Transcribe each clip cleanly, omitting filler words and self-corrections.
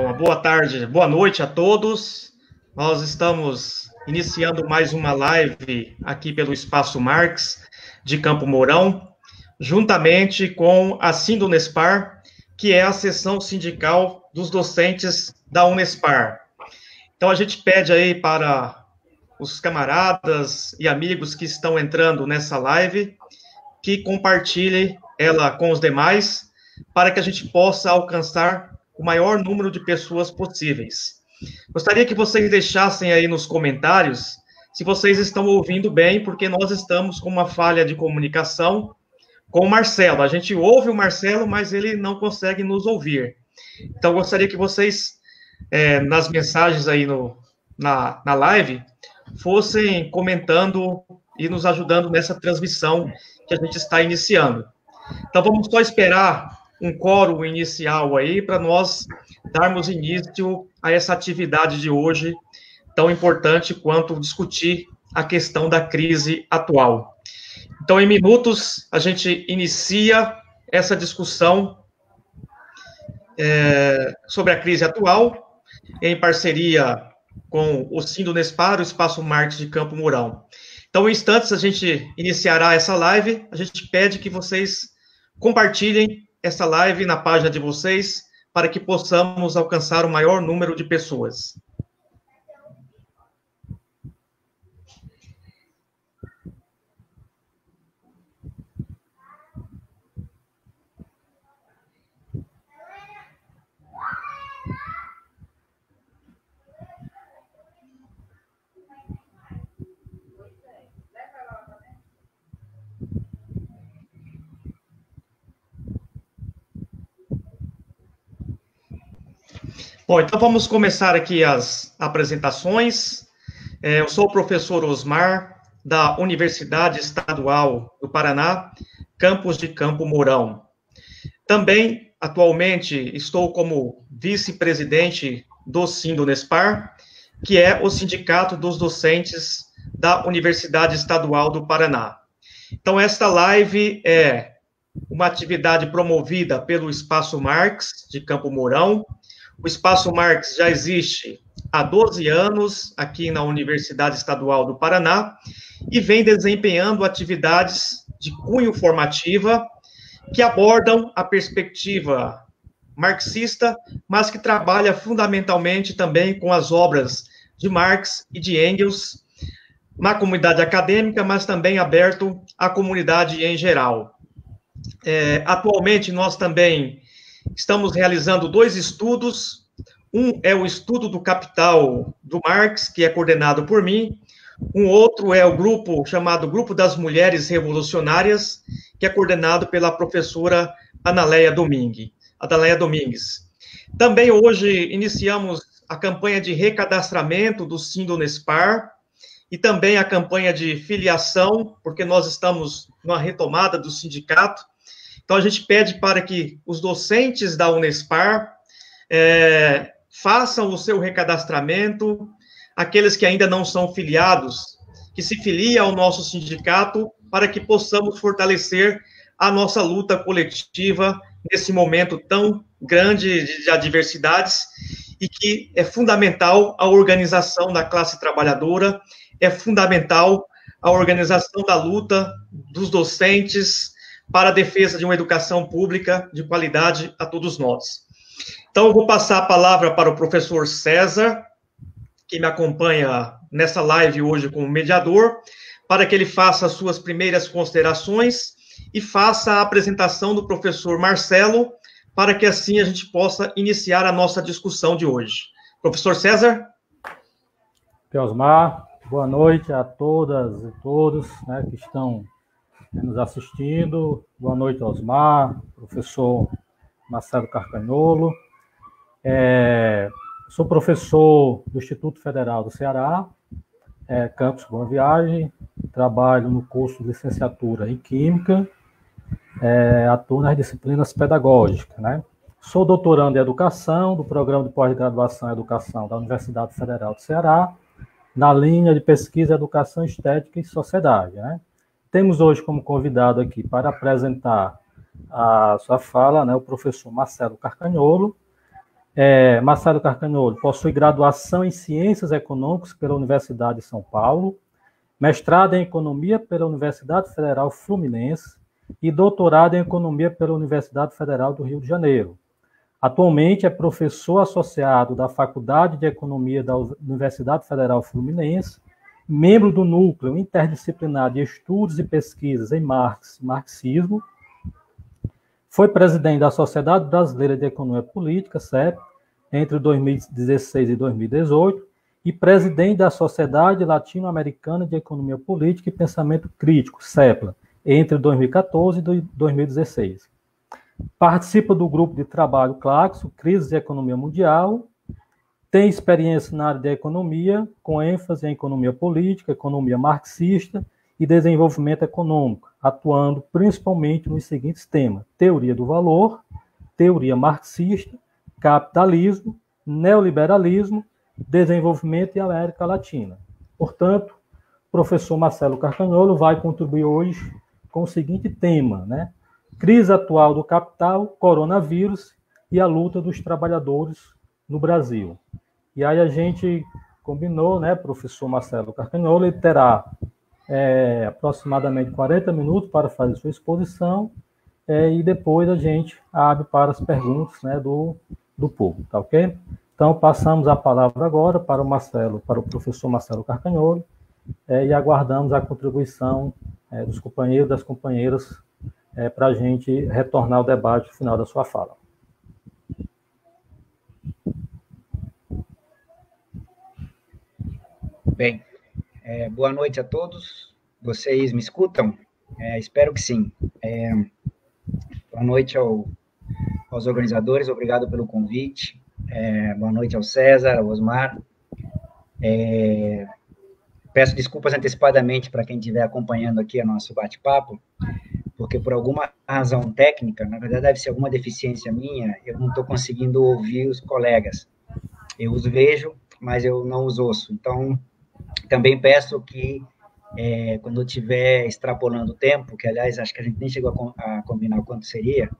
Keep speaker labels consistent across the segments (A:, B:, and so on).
A: Bom, boa tarde, boa noite a todos. Nós estamos iniciando mais uma live aqui pelo Espaço Marx de Campo Mourão, juntamente com a Sindunespar, que é a seção sindical dos docentes da Unespar. Então, a gente pede aí para os camaradas e amigos que estão entrando nessa live que compartilhem ela com os demais, para que a gente possa alcançar o maior número de pessoas possíveis. Gostaria que vocês deixassem aí nos comentários se vocês estão ouvindo bem, porque nós estamos com uma falha de comunicação com o Marcelo. A gente ouve o Marcelo, mas ele não consegue nos ouvir. Então, gostaria que vocês, nas mensagens aí na live, fossem comentando e nos ajudando nessa transmissão que a gente está iniciando. Então, vamos só esperar um quórum inicial aí para nós darmos início a essa atividade de hoje, tão importante quanto discutir a questão da crise atual. Então, em minutos, a gente inicia essa discussão sobre a crise atual, em parceria com o Sindunespar, o Espaço Marx de Campo Mourão. Então, em instantes, a gente iniciará essa live. A gente pede que vocês compartilhem essa live na página de vocês, para que possamos alcançar o maior número de pessoas. Bom, então vamos começar aqui as apresentações. Eu sou o professor Osmar, da Universidade Estadual do Paraná, campus de Campo Mourão. Também, atualmente, estou como vice-presidente do Sindunespar, que é o Sindicato dos Docentes da Universidade Estadual do Paraná. Então, esta live é uma atividade promovida pelo Espaço Marx de Campo Mourão. O Espaço Marx já existe há 12 anos aqui na Universidade Estadual do Paraná e vem desempenhando atividades de cunho formativa que abordam a perspectiva marxista, mas que trabalha fundamentalmente também com as obras de Marx e de Engels na comunidade acadêmica, mas também aberto à comunidade em geral. Atualmente, nós também estamos realizando 2 estudos. Um é o estudo do Capital do Marx, que é coordenado por mim. Um outro é o grupo chamado Grupo das Mulheres Revolucionárias, que é coordenado pela professora Analéia Domingues. Também hoje iniciamos a campanha de recadastramento do Sindunespar e também a campanha de filiação, porque nós estamos numa retomada do sindicato. Então, a gente pede para que os docentes da Unespar façam o seu recadastramento, aqueles que ainda não são filiados, que se filiem ao nosso sindicato, para que possamos fortalecer a nossa luta coletiva nesse momento tão grande de adversidades, e que é fundamental a organização da classe trabalhadora, é fundamental a organização da luta dos docentes, para a defesa de uma educação pública de qualidade a todos nós. Então, eu vou passar a palavra para o professor César, que me acompanha nessa live hoje como mediador, para que ele faça as suas primeiras considerações e faça a apresentação do professor Marcelo, para que assim a gente possa iniciar a nossa discussão de hoje. Professor César?
B: Osmar, boa noite a todas e todos, que estão nos assistindo. Boa noite, Osmar, professor Marcelo Carcagnolo. Sou professor do Instituto Federal do Ceará, campus Boa Viagem, trabalho no curso de licenciatura em Química, atuo nas disciplinas pedagógicas, Sou doutorando em Educação, do Programa de Pós-Graduação em Educação da Universidade Federal do Ceará, na linha de pesquisa Educação Estética e Sociedade, Temos hoje como convidado aqui para apresentar a sua fala, o professor Marcelo Carcagnolo, Marcelo Carcagnolo possui graduação em Ciências Econômicas pela Universidade de São Paulo, mestrado em Economia pela Universidade Federal Fluminense e doutorado em Economia pela Universidade Federal do Rio de Janeiro. Atualmente é professor associado da Faculdade de Economia da Universidade Federal Fluminense, membro do Núcleo Interdisciplinar de Estudos e Pesquisas em Marx e Marxismo. Foi presidente da Sociedade Brasileira de Economia Política, SEP, entre 2016 e 2018, e presidente da Sociedade Latino-Americana de Economia Política e Pensamento Crítico, SEPLA, entre 2014 e 2016. Participa do grupo de trabalho Claxo, Crises e Economia Mundial, tem experiência na área de economia, com ênfase em economia política, economia marxista e desenvolvimento econômico, atuando principalmente nos seguintes temas: teoria do valor, teoria marxista, capitalismo, neoliberalismo, desenvolvimento e América Latina. Portanto, o professor Marcelo Carcagnolo vai contribuir hoje com o seguinte tema, né? Crise atual do capital, coronavírus e a luta dos trabalhadores no Brasil. E aí a gente combinou, né, professor Marcelo Carcagnolo, ele terá aproximadamente 40 minutos para fazer sua exposição, e depois a gente abre para as perguntas, né, do público, tá ok? Então, passamos a palavra agora para o professor Marcelo Carcagnolo, e aguardamos a contribuição dos companheiros e das companheiras para a gente retornar ao debate no final da sua fala.
C: Bem, boa noite a todos. Vocês me escutam? Espero que sim. Boa noite aos organizadores, obrigado pelo convite. Boa noite ao César, ao Osmar. Peço desculpas antecipadamente para quem estiver acompanhando aqui o nosso bate-papo, porque por alguma razão técnica, na verdade deve ser alguma deficiência minha, eu não estou conseguindo ouvir os colegas. Eu os vejo, mas eu não os ouço. Então, também peço que, quando eu estiver extrapolando o tempo, que, aliás, acho que a gente nem chegou a combinar o quanto seria,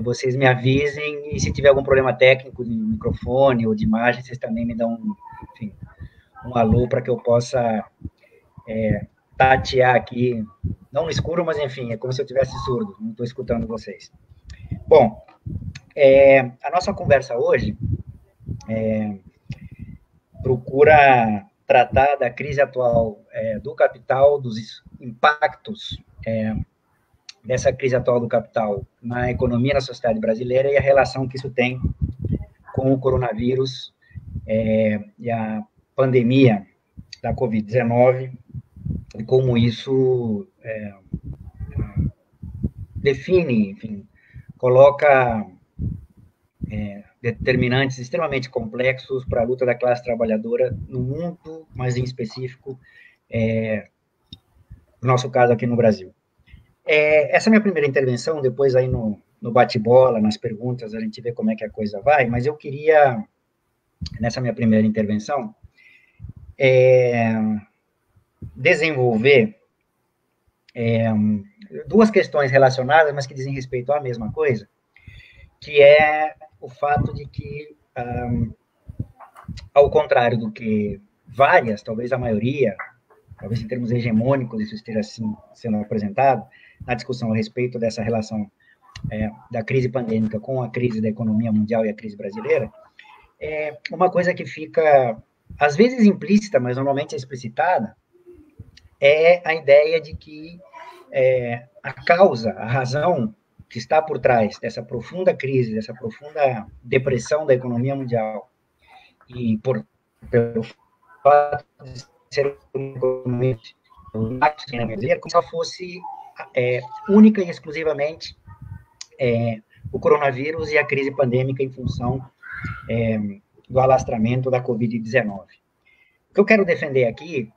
C: vocês me avisem, e se tiver algum problema técnico de microfone ou de imagem, vocês também me dão, enfim, um alô para que eu possa tatear aqui, não no escuro, mas, enfim, é como se eu estivesse surdo, não estou escutando vocês. Bom, a nossa conversa hoje procura tratar da crise atual do capital, dos impactos dessa crise atual do capital na economia, na sociedade brasileira, e a relação que isso tem com o coronavírus e a pandemia da Covid-19, e como isso define, enfim, coloca determinantes extremamente complexos para a luta da classe trabalhadora no mundo, mas em específico, no nosso caso aqui no Brasil. Essa é a minha primeira intervenção, depois aí no bate-bola, nas perguntas, a gente vê como é que a coisa vai, mas eu queria, nessa minha primeira intervenção, desenvolver duas questões relacionadas, mas que dizem respeito à mesma coisa, que é o fato de que, ao contrário do que várias, talvez a maioria, talvez em termos hegemônicos isso esteja assim sendo apresentado, na discussão a respeito dessa relação da crise pandêmica com a crise da economia mundial e a crise brasileira, uma coisa que fica, às vezes implícita, mas normalmente é explicitada, é a ideia de que a causa, a razão que está por trás dessa profunda crise, dessa profunda depressão da economia mundial, e pelo fato de ser uma economia como se ela fosse única e exclusivamente o coronavírus e a crise pandêmica em função do alastramento da Covid-19. O que eu quero defender aqui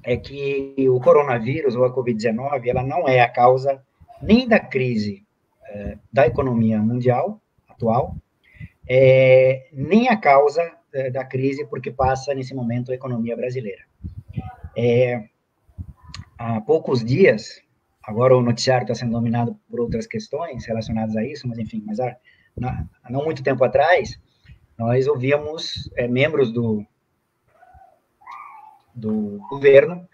C: é que o coronavírus ou a Covid-19, ela não é a causa nem da crise da economia mundial atual, nem a causa da crise porque passa, nesse momento, a economia brasileira. Há poucos dias, agora o noticiário está sendo dominado por outras questões relacionadas a isso, mas, enfim, há não muito tempo atrás, nós ouvíamos membros do governo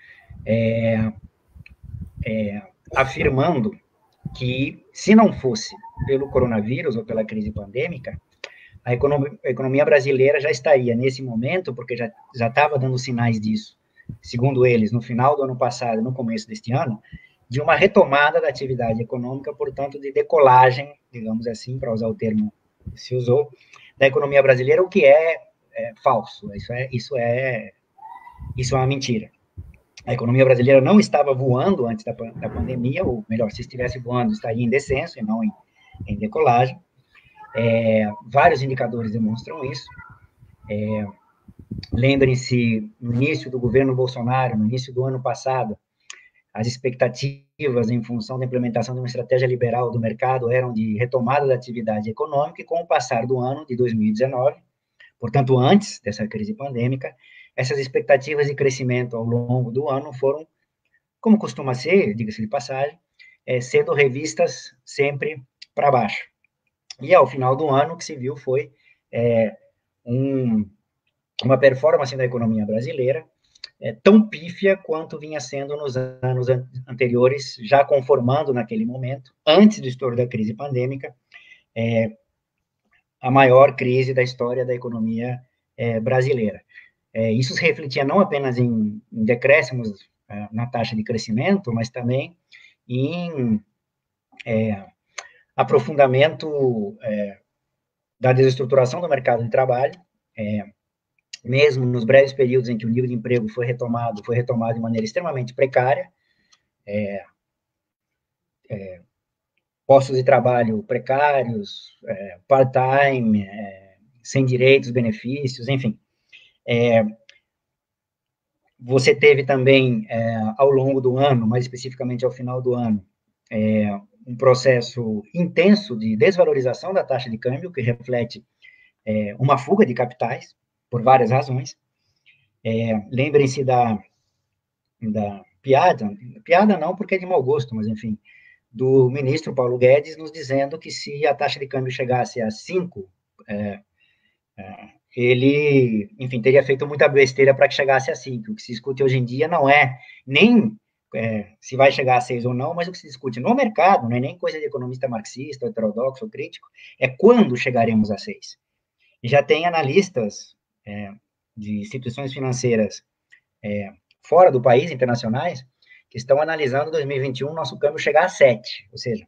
C: afirmando que, se não fosse pelo coronavírus ou pela crise pandêmica, a economia brasileira já estaria, nesse momento, porque já estava dando sinais disso, segundo eles, no final do ano passado, no começo deste ano, de uma retomada da atividade econômica, portanto, de decolagem, digamos assim, para usar o termo que se usou, da economia brasileira, o que é falso. Isso é uma mentira. A economia brasileira não estava voando antes da pandemia, ou melhor, se estivesse voando, estaria em descenso e não em decolagem. Vários indicadores demonstram isso. Lembrem-se, no início do governo Bolsonaro, no início do ano passado, as expectativas em função da implementação de uma estratégia liberal do mercado eram de retomada da atividade econômica, e com o passar do ano de 2019, portanto, antes dessa crise pandêmica, essas expectativas de crescimento ao longo do ano foram, como costuma ser, diga-se de passagem, sendo revistas sempre para baixo. E ao final do ano, o que se viu foi uma performance da economia brasileira tão pífia quanto vinha sendo nos anos anteriores, já conformando naquele momento, antes do estouro da crise pandêmica, a maior crise da história da economia brasileira. Isso se refletia não apenas em decréscimos na taxa de crescimento, mas também em aprofundamento da desestruturação do mercado de trabalho, mesmo nos breves períodos em que o nível de emprego foi retomado de maneira extremamente precária, postos de trabalho precários, part-time, sem direitos, benefícios, enfim. Você teve também, ao longo do ano, mais especificamente ao final do ano, um processo intenso de desvalorização da taxa de câmbio, que reflete uma fuga de capitais, por várias razões. Lembrem-se da piada não porque é de mau gosto, mas enfim, do ministro Paulo Guedes nos dizendo que se a taxa de câmbio chegasse a 5, ele, enfim, teria feito muita besteira para que chegasse a 5. O que se discute hoje em dia não é nem se vai chegar a 6 ou não, mas o que se discute no mercado, não é nem coisa de economista marxista, heterodoxo ou crítico, é quando chegaremos a 6. E já tem analistas de instituições financeiras fora do país, internacionais, que estão analisando 2021, nosso câmbio chegar a 7. Ou seja,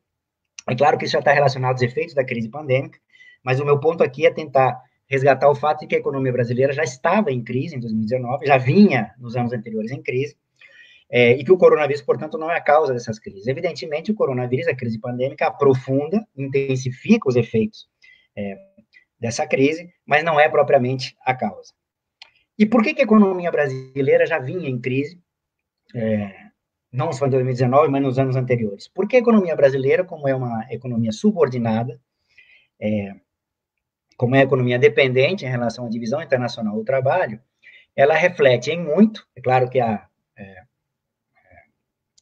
C: é claro que isso já está relacionado aos efeitos da crise pandêmica, mas o meu ponto aqui é tentar resgatar o fato de que a economia brasileira já estava em crise em 2019, já vinha nos anos anteriores em crise, e que o coronavírus, portanto, não é a causa dessas crises. Evidentemente, o coronavírus, a crise pandêmica, aprofunda, intensifica os efeitos dessa crise, mas não é propriamente a causa. E por que a economia brasileira já vinha em crise, não só em 2019, mas nos anos anteriores? Porque a economia brasileira, como é uma economia subordinada, como é a economia dependente em relação à divisão internacional do trabalho, ela reflete em muito, é claro que há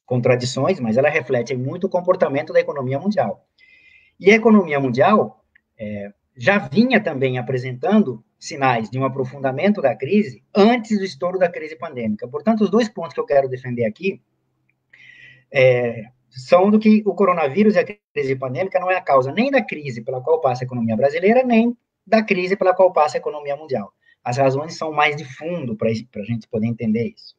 C: contradições, mas ela reflete em muito o comportamento da economia mundial. E a economia mundial já vinha também apresentando sinais de um aprofundamento da crise antes do estouro da crise pandêmica. Portanto, os dois pontos que eu quero defender aqui são do que o coronavírus e a crise pandêmica não é a causa nem da crise pela qual passa a economia brasileira, nem da crise pela qual passa a economia mundial. As razões são mais de fundo para a gente poder entender isso.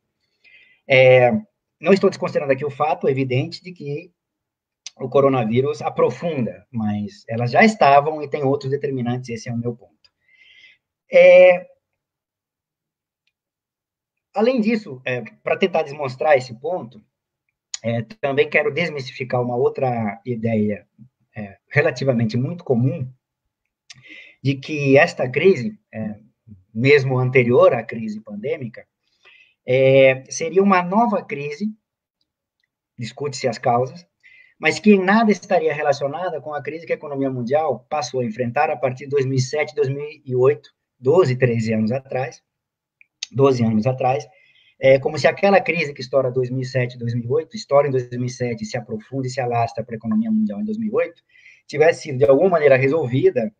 C: Não estou desconsiderando aqui o fato evidente de que o coronavírus aprofunda, mas elas já estavam e tem outros determinantes, esse é o meu ponto. Além disso, para tentar demonstrar esse ponto, também quero desmistificar uma outra ideia relativamente muito comum, de que esta crise, mesmo anterior à crise pandêmica, seria uma nova crise, discute-se as causas, mas que em nada estaria relacionada com a crise que a economia mundial passou a enfrentar a partir de 2007, 2008, 12 anos atrás, como se aquela crise que estoura em 2007, 2008, estoura em 2007 e se aprofunda e se alastra para a economia mundial em 2008, tivesse sido de alguma maneira resolvida,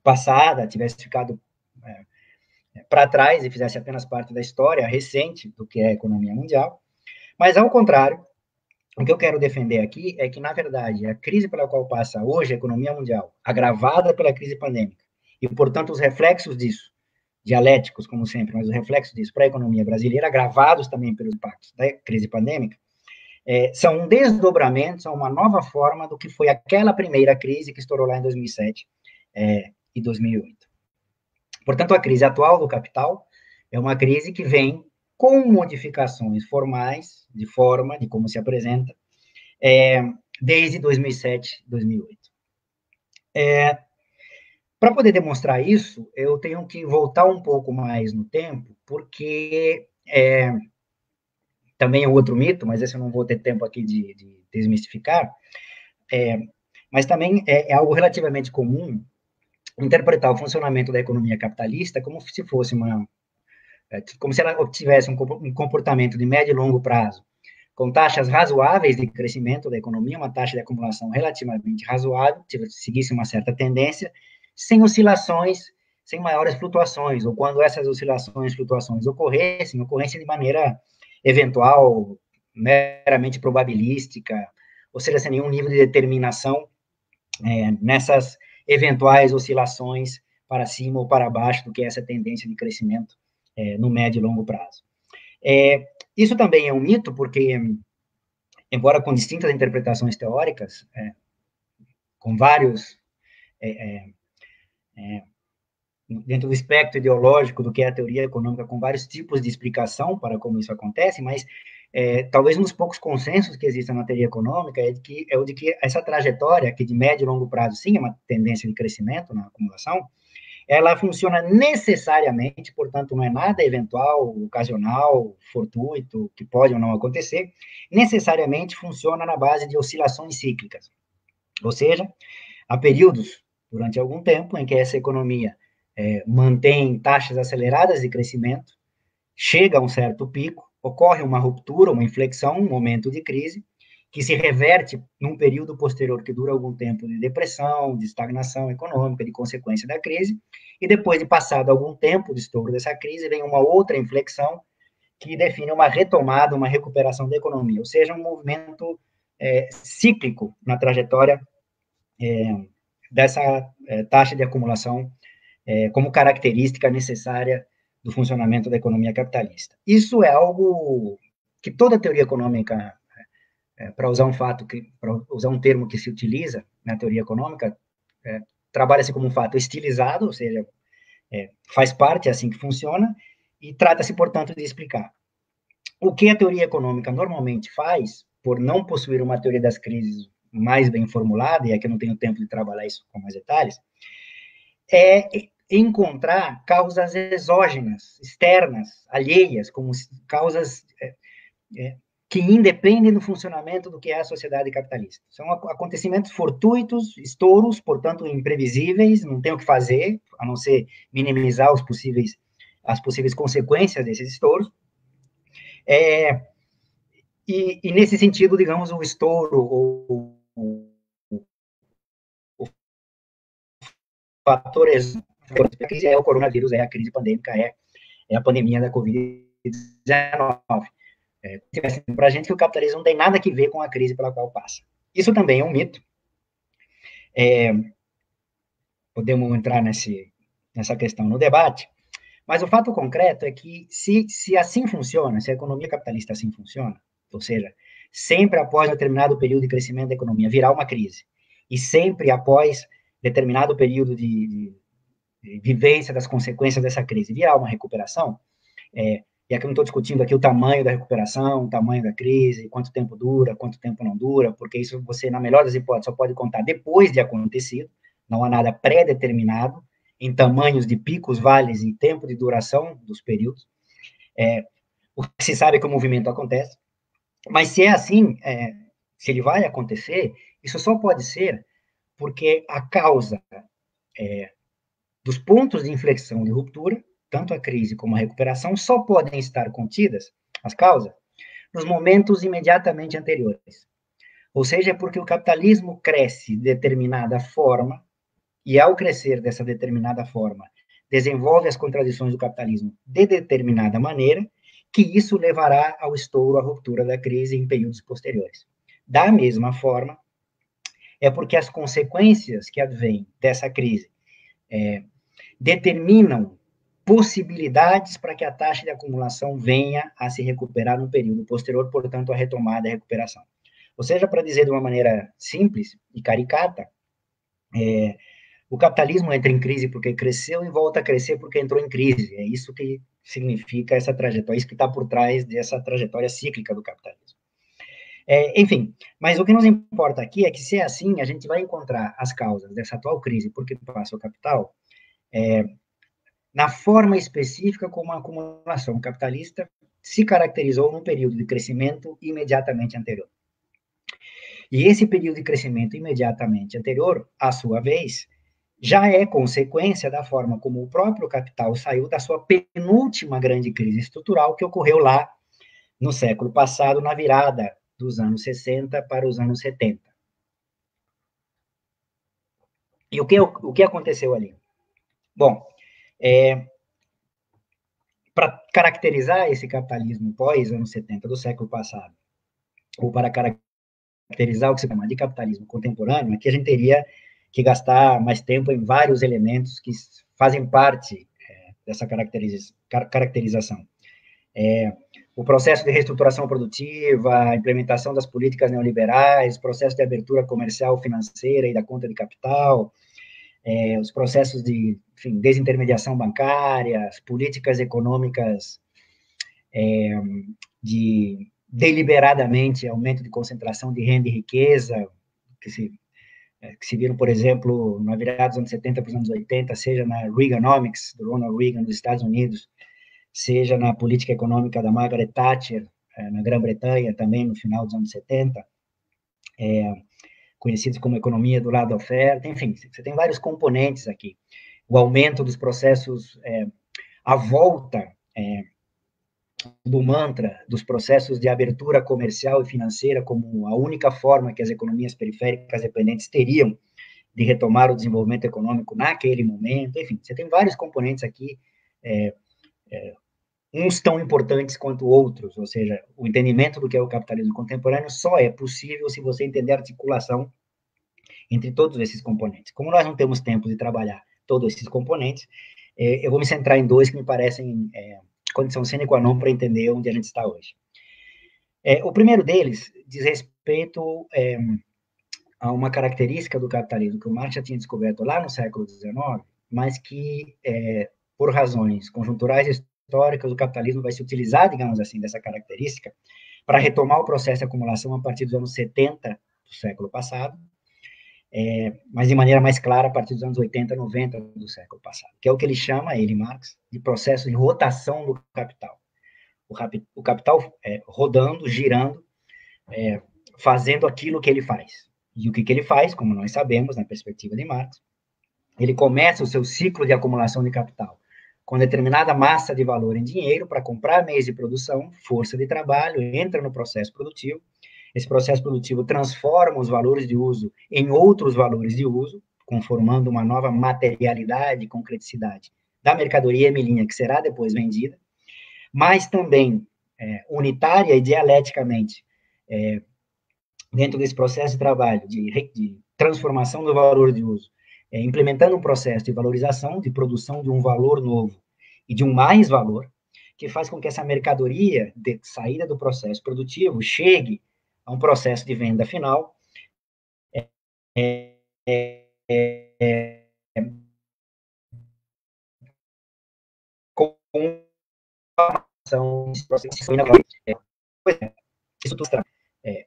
C: passada, tivesse ficado para trás e fizesse apenas parte da história recente do que é a economia mundial. Mas, ao contrário, o que eu quero defender aqui é que, na verdade, a crise pela qual passa hoje a economia mundial, agravada pela crise pandêmica, e, portanto, os reflexos disso, dialéticos, como sempre, mas os reflexos disso para a economia brasileira, agravados também pelos impactos da crise pandêmica, são um desdobramento, são uma nova forma do que foi aquela primeira crise que estourou lá em 2007 e 2008. Portanto, a crise atual do capital é uma crise que vem com modificações formais, de forma, de como se apresenta, desde 2007, 2008. Para poder demonstrar isso, eu tenho que voltar um pouco mais no tempo, porque também é outro mito, mas esse eu não vou ter tempo aqui de desmistificar, mas também é algo relativamente comum interpretar o funcionamento da economia capitalista como se fosse como se ela tivesse um comportamento de médio e longo prazo, com taxas razoáveis de crescimento da economia, uma taxa de acumulação relativamente razoável, seguisse uma certa tendência, sem oscilações, sem maiores flutuações, ou quando essas flutuações ocorressem de maneira eventual, meramente probabilística, ou seja, sem nenhum nível de determinação nessas eventuais oscilações para cima ou para baixo do que é essa tendência de crescimento no médio e longo prazo. Isso também é um mito, porque, embora com distintas interpretações teóricas, com vários, dentro do espectro ideológico do que é a teoria econômica, com vários tipos de explicação para como isso acontece, mas talvez um dos poucos consensos que existem na teoria econômica é o de que essa trajetória, que de médio e longo prazo, sim, é uma tendência de crescimento na acumulação, ela funciona necessariamente, portanto, não é nada eventual, ocasional, fortuito, que pode ou não acontecer, necessariamente funciona na base de oscilações cíclicas. Ou seja, há períodos, durante algum tempo, em que essa economia mantém taxas aceleradas de crescimento, chega a um certo pico, ocorre uma ruptura, uma inflexão, um momento de crise, que se reverte num período posterior que dura algum tempo de depressão, de estagnação econômica, de consequência da crise, e depois de passado algum tempo de estouro dessa crise, vem uma outra inflexão que define uma retomada, uma recuperação da economia, ou seja, um movimento cíclico na trajetória dessa taxa de acumulação como característica necessária do funcionamento da economia capitalista. Isso é algo que toda teoria econômica, para usar um termo que se utiliza na teoria econômica, trabalha-se como um fato estilizado, ou seja, faz parte, é assim que funciona, e trata-se, portanto, de explicar. O que a teoria econômica normalmente faz, por não possuir uma teoria das crises mais bem formulada, e aqui eu não tenho tempo de trabalhar isso com mais detalhes, é encontrar causas exógenas, externas, alheias, como causas que independem do funcionamento do que é a sociedade capitalista. São acontecimentos fortuitos, estouros, portanto, imprevisíveis, não tem o que fazer, a não ser minimizar as possíveis consequências desses estouros. E nesse sentido, digamos, o estouro, o fator da crise é o coronavírus, é a crise pandêmica, é a pandemia da Covid-19. Para a gente que o capitalismo não tem nada a ver com a crise pela qual passa. Isso também é um mito. Podemos entrar nessa questão no debate, mas o fato concreto é que se assim funciona, se a economia capitalista assim funciona, ou seja, sempre após determinado período de crescimento da economia virar uma crise, e sempre após determinado período de vivência das consequências dessa crise virar uma recuperação, e aqui eu não estou discutindo aqui o tamanho da recuperação, o tamanho da crise, quanto tempo dura, quanto tempo não dura, porque isso você, na melhor das hipóteses, só pode contar depois de acontecido, não há nada pré-determinado em tamanhos de picos, vales e tempo de duração dos períodos. O que se sabe é que o movimento acontece, mas se é assim, se ele vai acontecer, isso só pode ser porque a causa dos pontos de inflexão de ruptura, tanto a crise como a recuperação, só podem estar contidas, as causas, nos momentos imediatamente anteriores. Ou seja, é porque o capitalismo cresce de determinada forma, e ao crescer dessa determinada forma, desenvolve as contradições do capitalismo de determinada maneira, que isso levará ao estouro, à ruptura da crise em períodos posteriores. Da mesma forma, é porque as consequências que advêm dessa crise determinam possibilidades para que a taxa de acumulação venha a se recuperar num período posterior, portanto, a retomada e a recuperação. Ou seja, para dizer de uma maneira simples e caricata, o capitalismo entra em crise porque cresceu e volta a crescer porque entrou em crise. É isso que significa essa trajetória, isso que está por trás dessa trajetória cíclica do capitalismo. Enfim, mas o que nos importa aqui é que, se é assim, a gente vai encontrar as causas dessa atual crise por que passa o capital na forma específica como a acumulação capitalista se caracterizou num período de crescimento imediatamente anterior. E esse período de crescimento imediatamente anterior, à sua vez, já é consequência da forma como o próprio capital saiu da sua penúltima grande crise estrutural que ocorreu lá no século passado, na virada dos anos 60 para os anos 70. E o que aconteceu ali? Bom, para caracterizar esse capitalismo pós-anos 70 do século passado, ou para caracterizar o que se chama de capitalismo contemporâneo, aqui a gente teria que gastar mais tempo em vários elementos que fazem parte dessa caracterização. O processo de reestruturação produtiva, a implementação das políticas neoliberais, processo de abertura comercial financeira e da conta de capital, os processos de desintermediação bancária, as políticas econômicas de deliberadamente aumento de concentração de renda e riqueza, que se viram, por exemplo, na virada dos anos 70 para os anos 80, seja na Reaganomics, do Ronald Reagan, nos Estados Unidos, seja na política econômica da Margaret Thatcher, na Grã-Bretanha, também no final dos anos 70, conhecidos como economia do lado da oferta, enfim, você tem vários componentes aqui. O aumento dos processos, a volta do mantra dos processos de abertura comercial e financeira como a única forma que as economias periféricas dependentes teriam de retomar o desenvolvimento econômico naquele momento, enfim, você tem vários componentes aqui, uns tão importantes quanto outros, ou seja, o entendimento do que é o capitalismo contemporâneo só é possível se você entender a articulação entre todos esses componentes. Como nós não temos tempo de trabalhar todos esses componentes, eu vou me centrar em dois que me parecem condição sine qua non para entender onde a gente está hoje. O primeiro deles diz respeito a uma característica do capitalismo que o Marx já tinha descoberto lá no século XIX, mas que, por razões conjunturais e históricas, o capitalismo vai se utilizar, digamos assim, dessa característica para retomar o processo de acumulação a partir dos anos 70 do século passado, mas de maneira mais clara a partir dos anos 80, 90 do século passado, que é o que ele chama, Marx, de processo de rotação do capital. O capital rodando, girando, fazendo aquilo que ele faz. E o que ele faz, como nós sabemos, na perspectiva de Marx, ele começa o seu ciclo de acumulação de capital com determinada massa de valor em dinheiro para comprar meios de produção, força de trabalho, entra no processo produtivo. Esse processo produtivo transforma os valores de uso em outros valores de uso, conformando uma nova materialidade, concreticidade da mercadoria emelinha que será depois vendida, mas também unitária e dialeticamente dentro desse processo de trabalho, de transformação do valor de uso, implementando um processo de valorização, de produção de um valor novo e de um mais valor, que faz com que essa mercadoria de saída do processo produtivo chegue a um processo de venda final, com ação desse processo. Isso tudo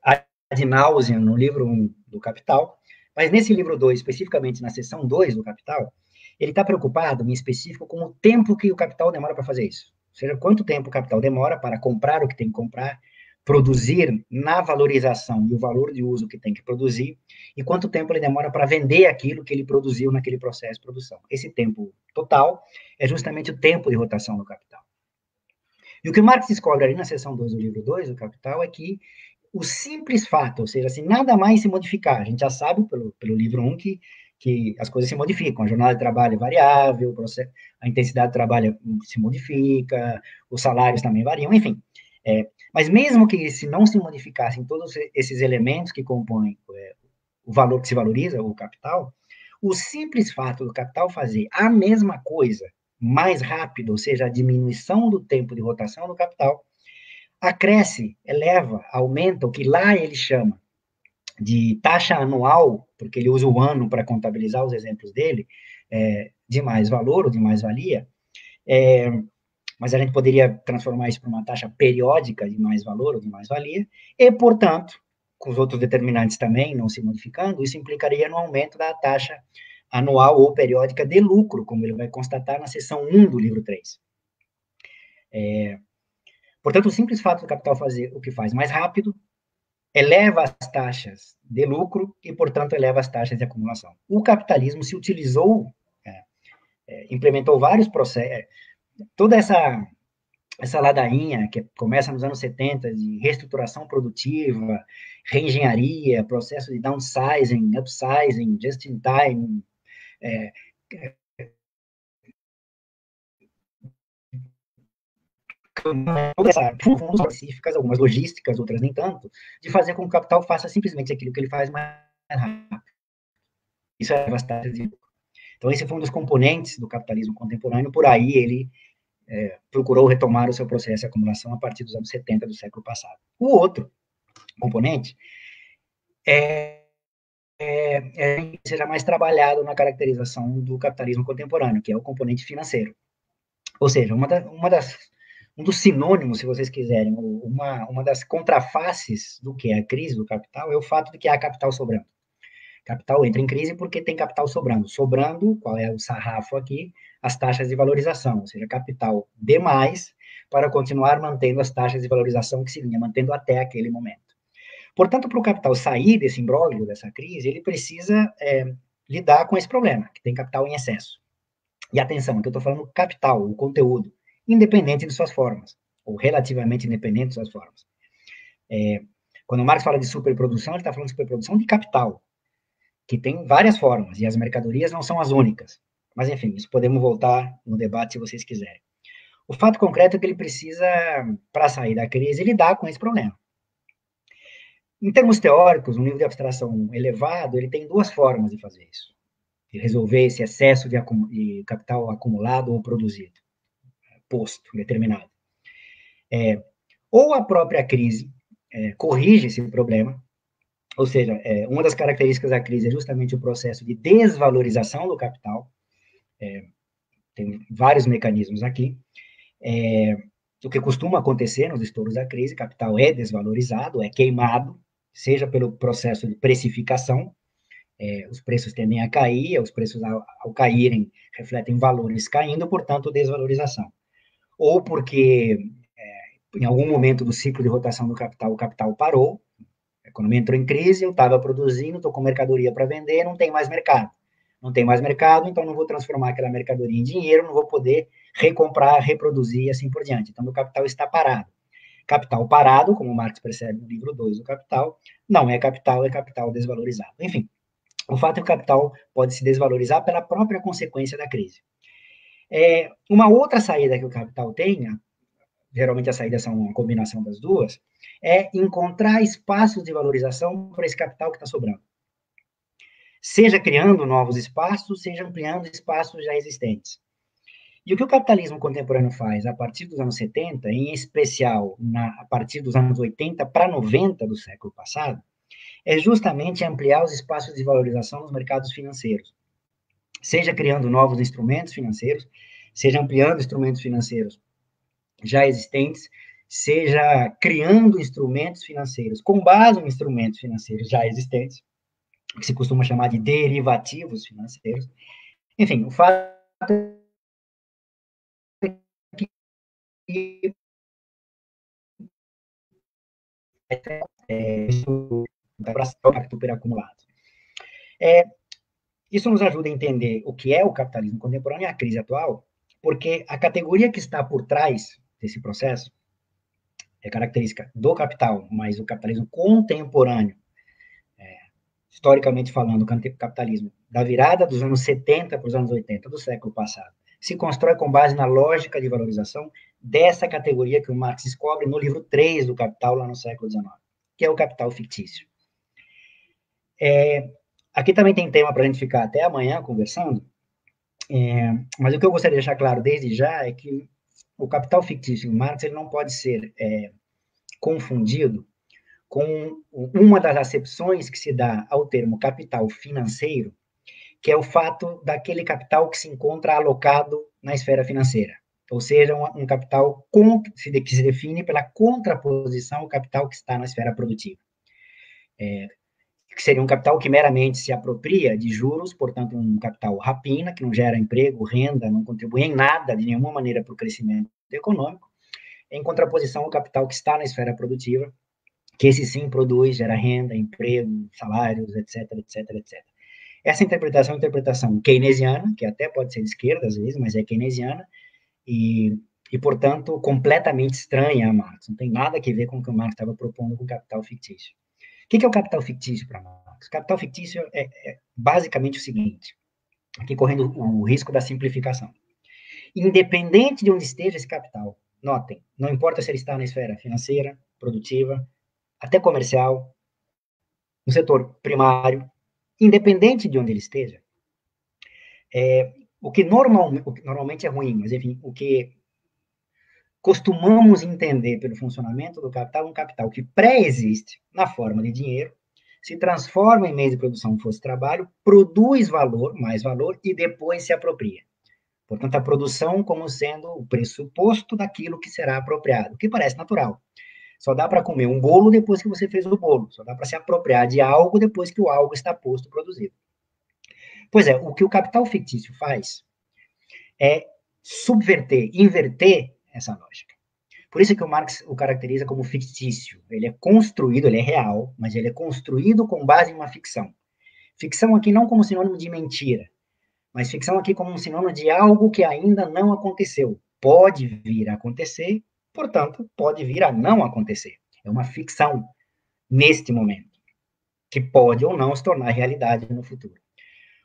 C: ad nauseam no livro 1 do Capital, mas nesse livro 2, especificamente na seção 2 do Capital, ele está preocupado, em específico, com o tempo que o capital demora para fazer isso. Ou seja, quanto tempo o capital demora para comprar o que tem que comprar, produzir na valorização e o valor de uso que tem que produzir, e quanto tempo ele demora para vender aquilo que ele produziu naquele processo de produção. Esse tempo total é justamente o tempo de rotação do capital. E o que Marx descobre ali na seção 2 do livro 2 do Capital é que o simples fato, ou seja, se nada mais se modificar, a gente já sabe pelo livro 1 que as coisas se modificam, a jornada de trabalho é variável, a intensidade de trabalho se modifica, os salários também variam, enfim. Mas mesmo que se não se modificassem todos esses elementos que compõem o valor que se valoriza, o capital, o simples fato do capital fazer a mesma coisa mais rápido, ou seja, a diminuição do tempo de rotação do capital, acresce, eleva, aumenta o que lá ele chama de taxa anual, porque ele usa o ano para contabilizar os exemplos dele, de mais valor ou de mais-valia, mas a gente poderia transformar isso para uma taxa periódica de mais valor ou de mais-valia, e, portanto, com os outros determinantes também não se modificando, isso implicaria no aumento da taxa anual ou periódica de lucro, como ele vai constatar na seção 1 do livro 3. Portanto, o simples fato do capital fazer o que faz mais rápido eleva as taxas de lucro e, portanto, eleva as taxas de acumulação. O capitalismo se utilizou, implementou vários processos, toda essa ladainha que começa nos anos 70 de reestruturação produtiva, reengenharia, processo de downsizing, upsizing, just in time, toda essa funções específicas, algumas logísticas, outras nem tanto, de fazer com que o capital faça simplesmente aquilo que ele faz mais rápido. Isso é bastante. Então, esse foi um dos componentes do capitalismo contemporâneo, por aí ele procurou retomar o seu processo de acumulação a partir dos anos 70 do século passado. O outro componente será mais trabalhado na caracterização do capitalismo contemporâneo, que é o componente financeiro. Ou seja, um dos sinônimos, se vocês quiserem, uma das contrafaces do que é a crise do capital é o fato de que há capital sobrando. Capital entra em crise porque tem capital sobrando. Sobrando, qual é o sarrafo aqui? As taxas de valorização, ou seja, capital demais para continuar mantendo as taxas de valorização que se vinha mantendo até aquele momento. Portanto, para o capital sair desse imbróglio, dessa crise, ele precisa lidar com esse problema, que tem capital em excesso. E atenção, que eu estou falando capital, o conteúdo, independente de suas formas, ou relativamente independente de suas formas. Quando o Marx fala de superprodução, ele está falando de superprodução de capital, que tem várias formas, e as mercadorias não são as únicas. Mas, enfim, isso podemos voltar no debate se vocês quiserem. O fato concreto é que ele precisa, para sair da crise, lidar com esse problema. Em termos teóricos, um nível de abstração elevado, ele tem duas formas de fazer isso, de resolver esse excesso de capital acumulado ou produzido, posto, determinado. Ou a própria crise corrige esse problema, ou seja, uma das características da crise é justamente o processo de desvalorização do capital, tem vários mecanismos aqui, o que costuma acontecer nos estouros da crise, capital é desvalorizado, é queimado, seja pelo processo de precificação, os preços tendem a cair, os preços ao caírem refletem valores caindo, portanto, desvalorização. Ou porque, em algum momento do ciclo de rotação do capital, o capital parou, a economia entrou em crise, eu estava produzindo, estou com mercadoria para vender, não tem mais mercado. Não tem mais mercado, então não vou transformar aquela mercadoria em dinheiro, não vou poder recomprar, reproduzir e assim por diante. Então, o capital está parado. Capital parado, como Marx percebe no livro 2 do Capital, não é capital desvalorizado. Enfim, o fato é que o capital pode se desvalorizar pela própria consequência da crise. Uma outra saída que o capital tem, geralmente as saídas são uma combinação das duas, é encontrar espaços de valorização para esse capital que está sobrando. Seja criando novos espaços, seja ampliando espaços já existentes. E o que o capitalismo contemporâneo faz a partir dos anos 70, em especial a partir dos anos 80 para 90 do século passado, é justamente ampliar os espaços de valorização nos mercados financeiros. Seja criando novos instrumentos financeiros, seja ampliando instrumentos financeiros já existentes, seja criando instrumentos financeiros com base em instrumentos financeiros já existentes, que se costuma chamar de derivativos financeiros. Enfim, o fato superacumulado. Isso nos ajuda a entender o que é o capitalismo contemporâneo e a crise atual, porque a categoria que está por trás desse processo é característica do capital, mas o capitalismo contemporâneo, historicamente falando, o capitalismo da virada dos anos 70 para os anos 80 do século passado, se constrói com base na lógica de valorização dessa categoria que o Marx descobre no livro 3 do Capital, lá no século XIX, que é o capital fictício. Aqui também tem tema para a gente ficar até amanhã conversando, mas o que eu gostaria de deixar claro desde já é que o capital fictício em Marx ele não pode ser confundido com uma das acepções que se dá ao termo capital financeiro, que é o fato daquele capital que se encontra alocado na esfera financeira, ou seja, um capital que se define pela contraposição ao capital que está na esfera produtiva. Que seria um capital que meramente se apropria de juros, portanto, um capital rapina, que não gera emprego, renda, não contribui em nada, de nenhuma maneira, para o crescimento econômico, em contraposição ao capital que está na esfera produtiva, que esse sim produz, gera renda, emprego, salários, etc, etc, etc. Essa interpretação é uma interpretação keynesiana, que até pode ser de esquerda às vezes, mas é keynesiana, e portanto, completamente estranha a Marx. Não tem nada a ver com o que o Marx estava propondo com o capital fictício. O que é o capital fictício para Marx? O capital fictício é basicamente o seguinte, aqui correndo o risco da simplificação. Independente de onde esteja esse capital, notem, não importa se ele está na esfera financeira, produtiva, até comercial, no setor primário, independente de onde ele esteja, o que normalmente é ruim, mas enfim, o que costumamos entender pelo funcionamento do capital, um capital que pré-existe na forma de dinheiro, se transforma em meio de produção força de trabalho, produz valor, mais valor, e depois se apropria. Portanto, a produção como sendo o pressuposto daquilo que será apropriado, o que parece natural. Só dá para comer um bolo depois que você fez o bolo, só dá para se apropriar de algo depois que o algo está posto, produzido. Pois é, o que o capital fictício faz é subverter, inverter essa lógica. Por isso que o Marx o caracteriza como fictício. Ele é construído, ele é real, mas ele é construído com base em uma ficção. Ficção aqui não como sinônimo de mentira, mas ficção aqui como um sinônimo de algo que ainda não aconteceu. Pode vir a acontecer, portanto, pode vir a não acontecer. É uma ficção neste momento, que pode ou não se tornar realidade no futuro.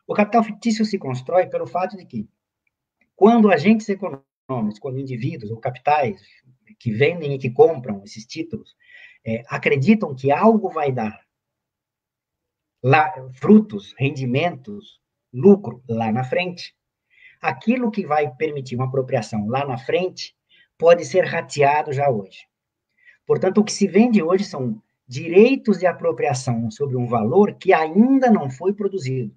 C: O capital fictício se constrói pelo fato de que, quando agentes econômicos, quando indivíduos ou capitais que vendem e que compram esses títulos, acreditam que algo vai dar frutos, rendimentos, lucro lá na frente, aquilo que vai permitir uma apropriação lá na frente pode ser rateado já hoje. Portanto, o que se vende hoje são direitos de apropriação sobre um valor que ainda não foi produzido.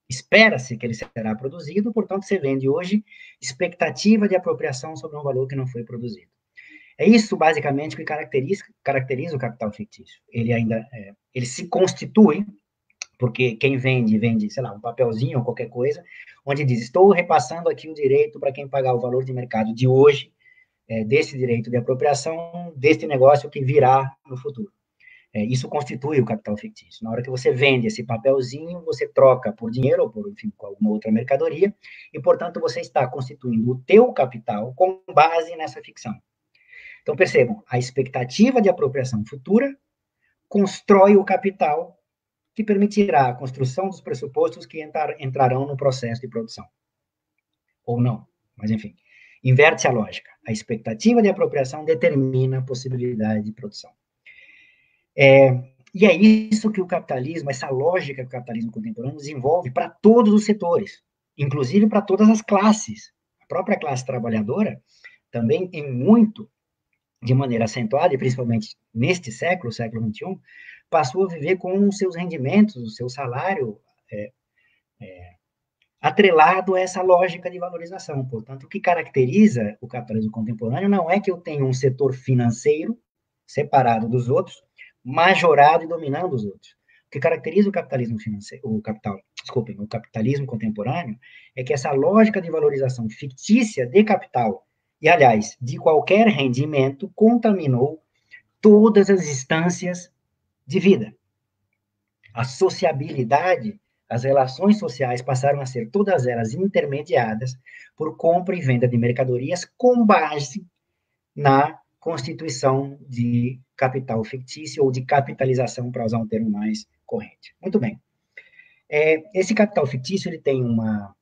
C: Espera-se que ele será produzido, portanto, se vende hoje expectativa de apropriação sobre um valor que não foi produzido. É isso, basicamente, que caracteriza o capital fictício. Ele se constitui, porque quem vende, sei lá, um papelzinho ou qualquer coisa, onde diz, estou repassando aqui o direito para quem pagar o valor de mercado de hoje, desse direito de apropriação, deste negócio que virá no futuro. Isso constitui o capital fictício. Na hora que você vende esse papelzinho, você troca por dinheiro ou por, enfim, com alguma outra mercadoria, e, portanto, você está constituindo o teu capital com base nessa ficção. Então, percebam, a expectativa de apropriação futura constrói o capital que permitirá a construção dos pressupostos que entrarão no processo de produção. Ou não, mas, enfim, inverte a lógica. A expectativa de apropriação determina a possibilidade de produção. E é isso que o capitalismo, essa lógica que o capitalismo contemporâneo desenvolve para todos os setores, inclusive para todas as classes. A própria classe trabalhadora também tem muito, de maneira acentuada, e principalmente neste século, o século XXI, passou a viver com os seus rendimentos, o seu salário atrelado a essa lógica de valorização. Portanto, o que caracteriza o capitalismo contemporâneo não é que eu tenha um setor financeiro separado dos outros, majorado e dominando os outros. O que caracteriza o capitalismo financeiro, o capitalismo contemporâneo, é que essa lógica de valorização fictícia de capital, e, aliás, de qualquer rendimento, contaminou todas as instâncias de vida. A sociabilidade, as relações sociais passaram a ser todas elas intermediadas por compra e venda de mercadorias com base na constituição de capital fictício ou de capitalização, para usar um termo mais corrente. Muito bem. Esse capital fictício ele tem uma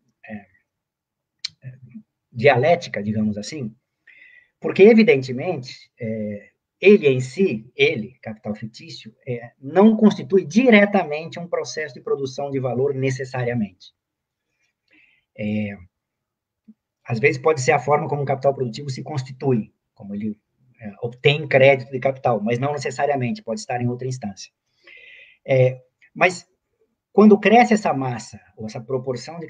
C: dialética, digamos assim, porque, evidentemente, ele em si, capital fictício, não constitui diretamente um processo de produção de valor necessariamente. Às vezes pode ser a forma como o capital produtivo se constitui, como ele obtém crédito de capital, mas não necessariamente, pode estar em outra instância. Mas, quando cresce essa massa, ou essa proporção de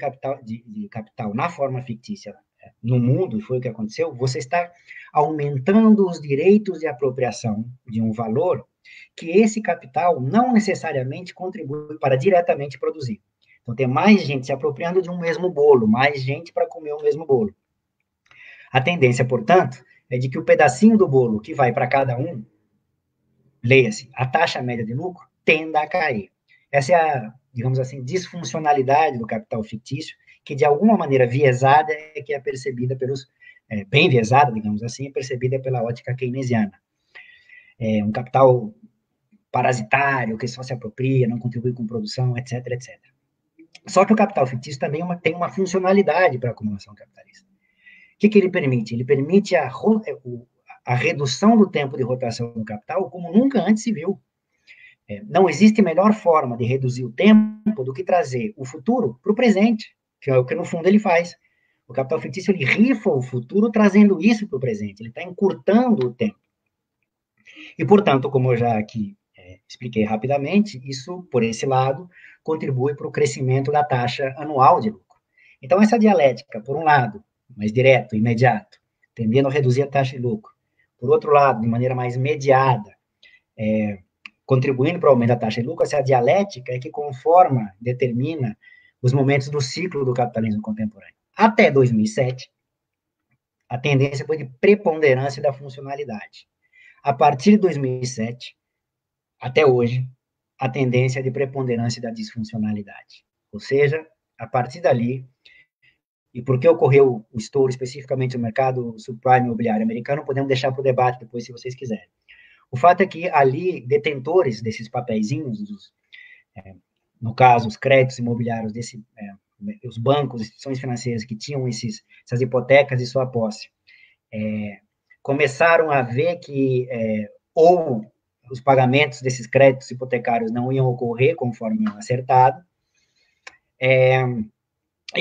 C: capital na forma fictícia no mundo, e foi o que aconteceu, você está aumentando os direitos de apropriação de um valor que esse capital não necessariamente contribui para diretamente produzir. Então, tem mais gente se apropriando de um mesmo bolo, mais gente para comer o mesmo bolo. A tendência, portanto, é de que o pedacinho do bolo que vai para cada um, leia-se, a taxa média de lucro, tenda a cair. Essa é a, digamos assim, disfuncionalidade do capital fictício, que de alguma maneira viesada é que é percebida pelos, bem viesada, digamos assim, é percebida pela ótica keynesiana. Um capital parasitário, que só se apropria, não contribui com produção, etc, etc. Só que o capital fictício também tem uma funcionalidade para a acumulação capitalista. O que ele permite? Ele permite a redução do tempo de rotação do capital como nunca antes se viu. Não existe melhor forma de reduzir o tempo do que trazer o futuro para o presente, que é o que, no fundo, ele faz. O capital fictício, ele rifa o futuro trazendo isso para o presente, ele está encurtando o tempo. E, portanto, como eu já aqui expliquei rapidamente, isso, por esse lado, contribui para o crescimento da taxa anual de lucro. Então, essa dialética, por um lado, mais direto, imediato, tendendo a reduzir a taxa de lucro. Por outro lado, de maneira mais mediada, contribuindo para o aumento da taxa de lucro, essa dialética é que conforma, determina os momentos do ciclo do capitalismo contemporâneo. Até 2007, a tendência foi de preponderância da funcionalidade. A partir de 2007, até hoje, a tendência é de preponderância da disfuncionalidade. Ou seja, a partir dali, e por que ocorreu o estouro especificamente no mercado subprime imobiliário americano, podemos deixar para o debate depois, se vocês quiserem. O fato é que ali, detentores desses papeizinhos, no caso, os créditos imobiliários, os bancos, instituições financeiras que tinham essas hipotecas de sua posse, começaram a ver que ou os pagamentos desses créditos hipotecários não iam ocorrer conforme acertado,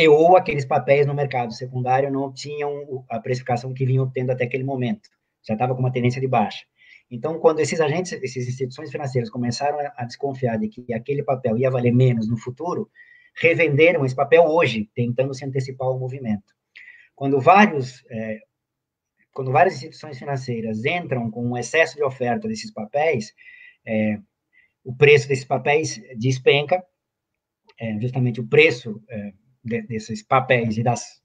C: ou aqueles papéis no mercado secundário não tinham a precificação que vinham tendo até aquele momento, já estava com uma tendência de baixa. Então, quando essas instituições financeiras começaram a desconfiar de que aquele papel ia valer menos no futuro, revenderam esse papel hoje, tentando se antecipar ao movimento. Quando várias instituições financeiras entram com um excesso de oferta desses papéis, o preço desses papéis despenca, justamente o preço desses papéis e das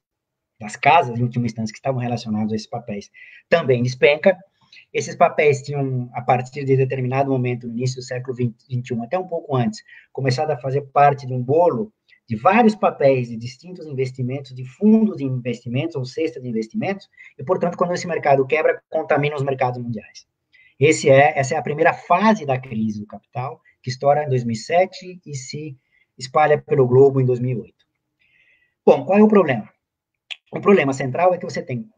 C: casas, em última instância, que estavam relacionados a esses papéis, também despenca. Esses papéis tinham, a partir de determinado momento, no início do século XXI, até um pouco antes, começado a fazer parte de um bolo de vários papéis de distintos investimentos, de fundos de investimentos ou cesta de investimentos, e, portanto, quando esse mercado quebra, contamina os mercados mundiais. Essa é a primeira fase da crise do capital, que estoura em 2007 e se espalha pelo globo em 2008. Bom, qual é o problema? O problema central é que você tem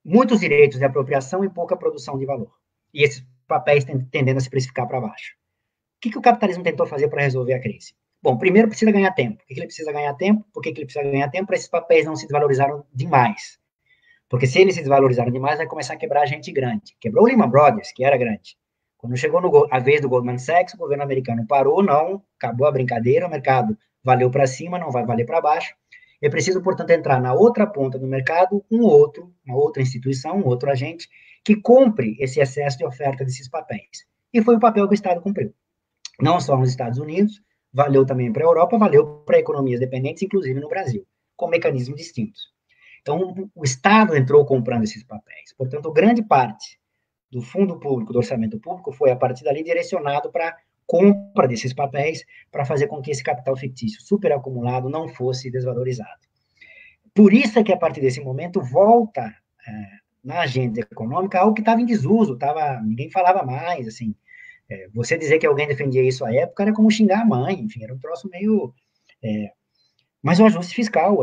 C: muitos direitos de apropriação e pouca produção de valor. E esses papéis tendendo a se precificar para baixo. O que o capitalismo tentou fazer para resolver a crise? Bom, primeiro precisa ganhar tempo. Por que ele precisa ganhar tempo? Por que ele precisa ganhar tempo? Para esses papéis não se desvalorizaram demais. Porque se eles se desvalorizaram demais, vai começar a quebrar gente grande. Quebrou o Lehman Brothers, que era grande. Quando chegou a vez do Goldman Sachs, o governo americano parou, não, acabou a brincadeira, o mercado valeu para cima, não vai valer para baixo. É preciso, portanto, entrar na outra ponta do mercado, uma outra instituição, um outro agente, que compre esse excesso de oferta desses papéis. E foi o papel que o Estado cumpriu. Não só nos Estados Unidos, valeu também para a Europa, valeu para economias dependentes, inclusive no Brasil, com mecanismos distintos. Então, o Estado entrou comprando esses papéis. Portanto, grande parte do fundo público, do orçamento público, foi, a partir dali, direcionado para compra desses papéis para fazer com que esse capital fictício superacumulado não fosse desvalorizado. Por isso é que, a partir desse momento, volta na agenda econômica algo que estava em desuso, ninguém falava mais, assim. Você dizer que alguém defendia isso à época era como xingar a mãe, enfim, era um troço meio... Mas o ajuste fiscal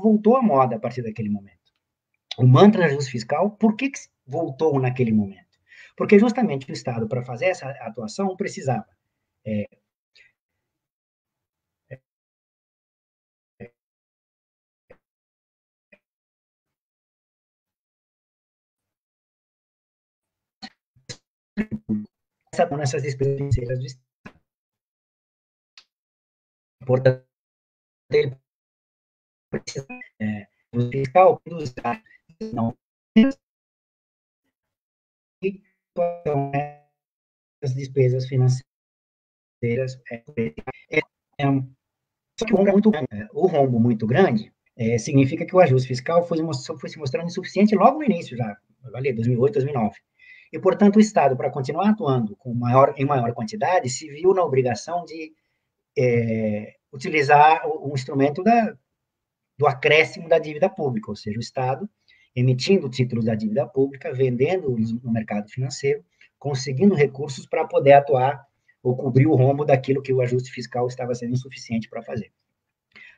C: voltou à moda a partir daquele momento. O mantra de ajuste fiscal, por que voltou naquele momento? Porque justamente o Estado, para fazer essa atuação, precisava nessas despesas financeiras do Estado. Portanto, ele precisa do fiscal do Estado. Não. Então, as despesas financeiras só que o rombo muito grande significa que o ajuste fiscal foi se mostrando insuficiente logo no início, já, ali, 2008, 2009. E, portanto, o Estado, para continuar atuando em maior quantidade, se viu na obrigação de utilizar um instrumento do acréscimo da dívida pública, ou seja, o Estado emitindo títulos da dívida pública, vendendo no mercado financeiro, conseguindo recursos para poder atuar ou cobrir o rombo daquilo que o ajuste fiscal estava sendo insuficiente para fazer.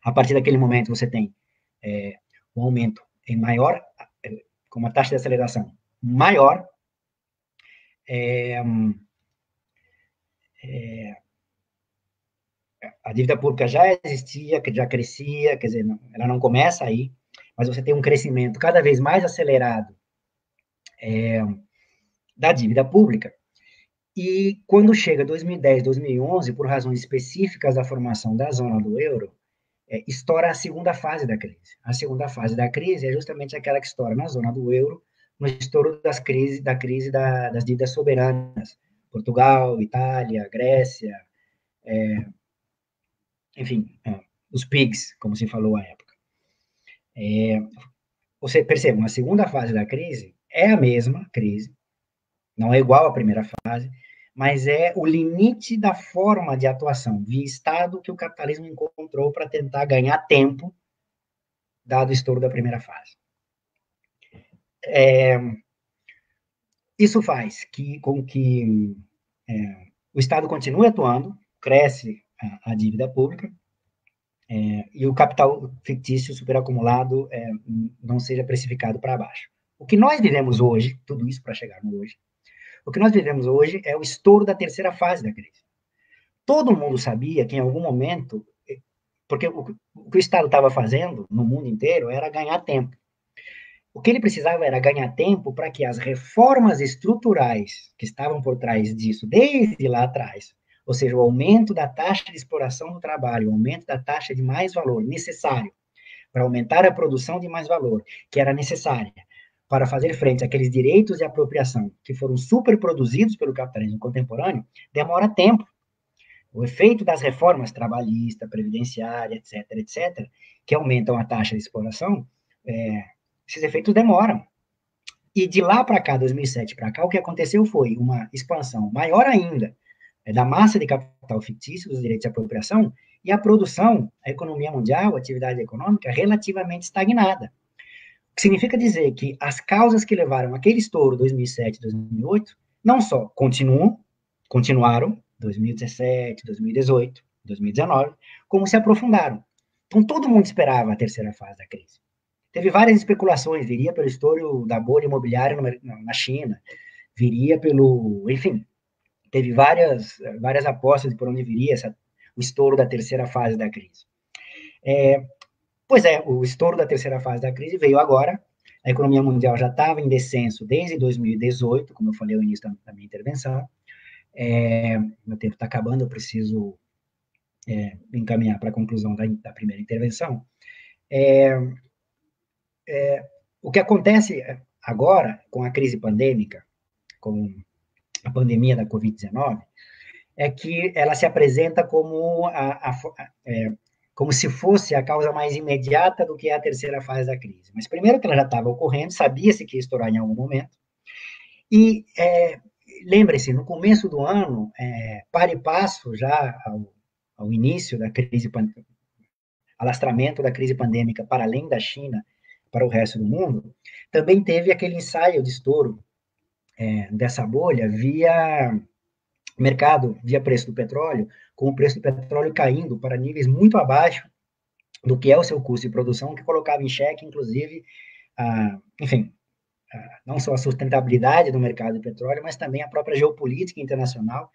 C: A partir daquele momento, você tem um aumento em maior, com uma taxa de aceleração maior, a dívida pública já existia, já crescia, quer dizer, ela não começa aí, mas você tem um crescimento cada vez mais acelerado da dívida pública, e quando chega 2010, 2011, por razões específicas da formação da zona do euro, estoura a segunda fase da crise. A segunda fase da crise é justamente aquela que estoura na zona do euro, no estouro das das dívidas soberanas. Portugal, Itália, Grécia, enfim, os PIGs, como se falou à época. Você percebe, a segunda fase da crise é a mesma crise, não é igual à primeira fase, mas é o limite da forma de atuação via Estado que o capitalismo encontrou para tentar ganhar tempo, dado o estouro da primeira fase. Isso faz com que o Estado continue atuando, cresce a dívida pública, e o capital fictício superacumulado não seja precificado para baixo. O que nós vivemos hoje, tudo isso para chegar no hoje, o que nós vivemos hoje é o estouro da terceira fase da crise. Todo mundo sabia que em algum momento, porque o que o Estado estava fazendo no mundo inteiro era ganhar tempo. O que ele precisava era ganhar tempo para que as reformas estruturais que estavam por trás disso, desde lá atrás, ou seja, o aumento da taxa de exploração do trabalho, o aumento da taxa de mais valor necessário para aumentar a produção de mais valor, que era necessária para fazer frente àqueles direitos de apropriação que foram superproduzidos pelo capitalismo contemporâneo, demora tempo. O efeito das reformas trabalhista, previdenciária, etc., que aumentam a taxa de exploração, esses efeitos demoram. E de lá para cá, 2007 para cá, o que aconteceu foi uma expansão maior ainda da massa de capital fictício, dos direitos de apropriação, e a produção, a economia mundial, a atividade econômica, relativamente estagnada. O que significa dizer que as causas que levaram aquele estouro 2007, 2008, não só continuaram, 2017, 2018, 2019, como se aprofundaram. Então, todo mundo esperava a terceira fase da crise. Teve várias especulações, viria pelo estouro da bolha imobiliária na China, viria enfim, teve várias apostas de por onde viria o estouro da terceira fase da crise. O estouro da terceira fase da crise veio agora, a economia mundial já estava em descenso desde 2018, como eu falei no início da minha intervenção. Meu tempo está acabando, eu preciso encaminhar para a conclusão da primeira intervenção. O que acontece agora com a crise pandêmica, com a pandemia da Covid-19, é que ela se apresenta como como se fosse a causa mais imediata do que a terceira fase da crise. Mas primeiro que ela já estava ocorrendo, sabia-se que ia estourar em algum momento, e lembre-se, no começo do ano, para e passo já ao início da crise, alastramento da crise pandêmica para além da China, para o resto do mundo, também teve aquele ensaio de estouro dessa bolha via mercado, via preço do petróleo, com o preço do petróleo caindo para níveis muito abaixo do que é o seu custo de produção, que colocava em xeque, inclusive, enfim, não só a sustentabilidade do mercado de petróleo, mas também a própria geopolítica internacional,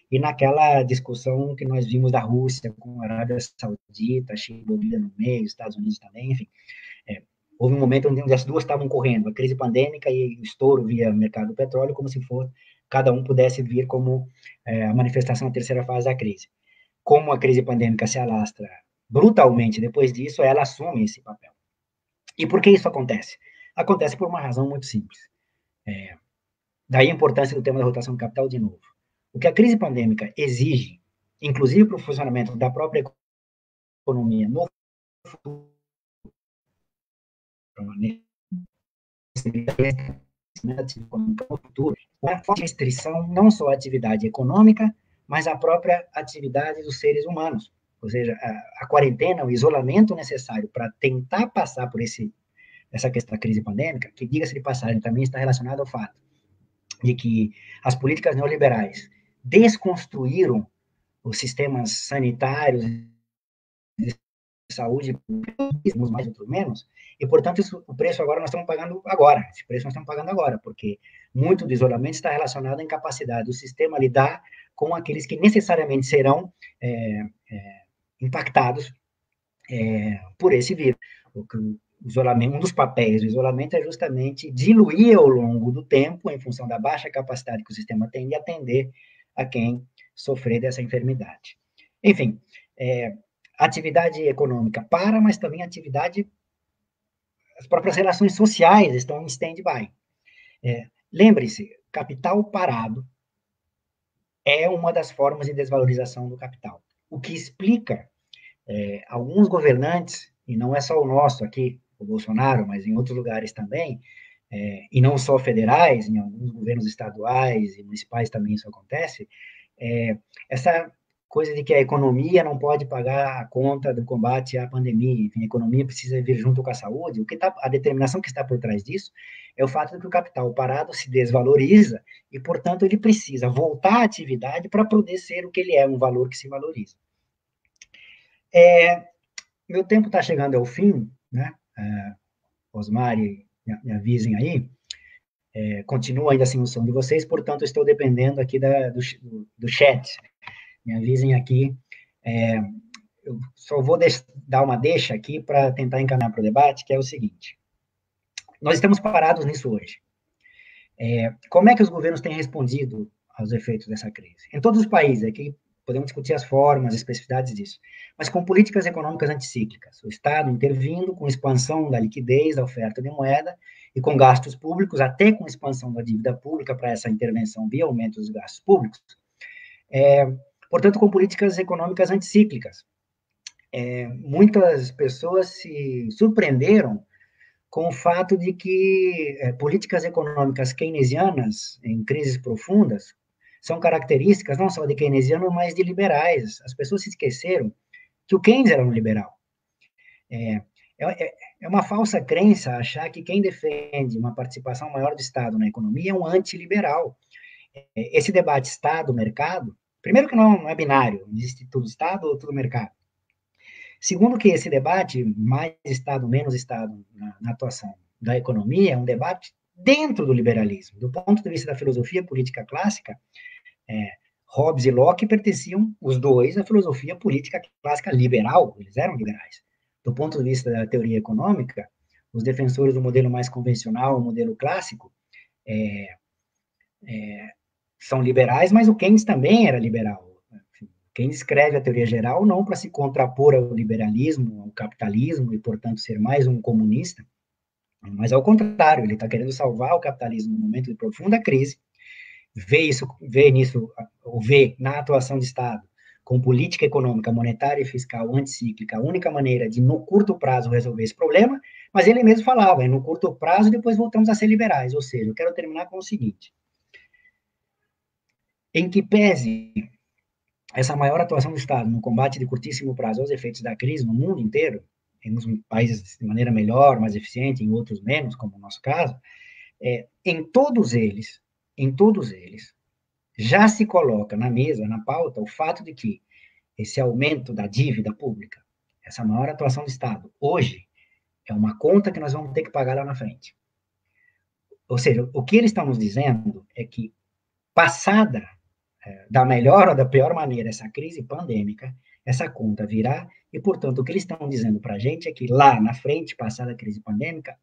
C: e naquela discussão que nós vimos da Rússia com a Arábia Saudita, China envolvida no meio, Estados Unidos também, enfim, houve um momento onde as duas estavam correndo, a crise pandêmica e o estouro via mercado do petróleo, como se cada um pudesse vir como a manifestação da terceira fase da crise. Como a crise pandêmica se alastra brutalmente depois disso, ela assume esse papel. E por que isso acontece? Acontece por uma razão muito simples. Daí a importância do tema da rotação de capital de novo. O que a crise pandêmica exige, inclusive para o funcionamento da própria economia no futuro, uma forte restrição não só à atividade econômica, mas à própria atividade dos seres humanos. Ou seja, a quarentena, o isolamento necessário para tentar passar por essa questão da crise pandêmica, que, diga-se de passagem, também está relacionado ao fato de que as políticas neoliberais desconstruíram os sistemas sanitários de saúde, uns mais, outros menos, e, portanto, o preço agora nós estamos pagando agora, esse preço nós estamos pagando agora, porque muito do isolamento está relacionado à incapacidade do sistema lidar com aqueles que necessariamente serão impactados por esse vírus. Um dos papéis do isolamento é justamente diluir ao longo do tempo, em função da baixa capacidade que o sistema tem de atender a quem sofrer dessa enfermidade. Enfim, atividade econômica para, mas também as próprias relações sociais estão em stand-by. Lembre-se, capital parado é uma das formas de desvalorização do capital. O que explica alguns governantes, e não é só o nosso aqui, o Bolsonaro, mas em outros lugares também, e não só federais, em alguns governos estaduais e municipais também isso acontece, essa coisa de que a economia não pode pagar a conta do combate à pandemia, enfim, a economia precisa vir junto com a saúde, a determinação que está por trás disso é o fato de que o capital parado se desvaloriza e, portanto, ele precisa voltar à atividade para poder ser o que ele é, um valor que se valoriza. Meu tempo está chegando ao fim, né? Osmar, me avisem aí. Continua ainda assim o som de vocês, portanto, estou dependendo aqui do chat. Me avisem aqui. Eu só vou dar uma deixa aqui para tentar encaminhar para o debate, que é o seguinte. Nós estamos parados nisso hoje. Como é que os governos têm respondido aos efeitos dessa crise? Em todos os países, aqui podemos discutir as formas, as especificidades disso, mas com políticas econômicas anticíclicas, o Estado intervindo com expansão da liquidez, da oferta de moeda, e com gastos públicos, até com expansão da dívida pública para essa intervenção via aumento dos gastos públicos, portanto, com políticas econômicas anticíclicas. Muitas pessoas se surpreenderam com o fato de que políticas econômicas keynesianas, em crises profundas, são características não só de keynesianos, mas de liberais. As pessoas se esqueceram que o Keynes era um liberal. É uma falsa crença achar que quem defende uma participação maior do Estado na economia é um antiliberal. Esse debate Estado-mercado, primeiro que não é binário, não existe tudo Estado ou tudo mercado. Segundo que esse debate, mais Estado, menos Estado, na atuação da economia, é um debate dentro do liberalismo. Do ponto de vista da filosofia política clássica, Hobbes e Locke pertenciam, os dois, à filosofia política clássica liberal, eles eram liberais. Do ponto de vista da teoria econômica, os defensores do modelo mais convencional, o modelo clássico, são liberais, mas o Keynes também era liberal. Keynes escreve a teoria geral não para se contrapor ao liberalismo, ao capitalismo, e, portanto, ser mais um comunista, mas, ao contrário, ele está querendo salvar o capitalismo no momento de profunda crise, vê na atuação de Estado, com política econômica, monetária e fiscal anticíclica, a única maneira de, no curto prazo, resolver esse problema, mas ele mesmo falava, no curto prazo, depois voltamos a ser liberais. Ou seja, eu quero terminar com o seguinte: em que pese essa maior atuação do Estado no combate de curtíssimo prazo aos efeitos da crise no mundo inteiro, em uns países de maneira melhor, mais eficiente, em outros menos, como o nosso caso, em todos eles, já se coloca na mesa, na pauta, o fato de que esse aumento da dívida pública, essa maior atuação do Estado, hoje, é uma conta que nós vamos ter que pagar lá na frente. Ou seja, o que eles estão nos dizendo é que, passada da melhor ou da pior maneira essa crise pandêmica, essa conta virá, e, portanto, o que eles estão dizendo para a gente é que lá na frente, passada a crise pandêmica,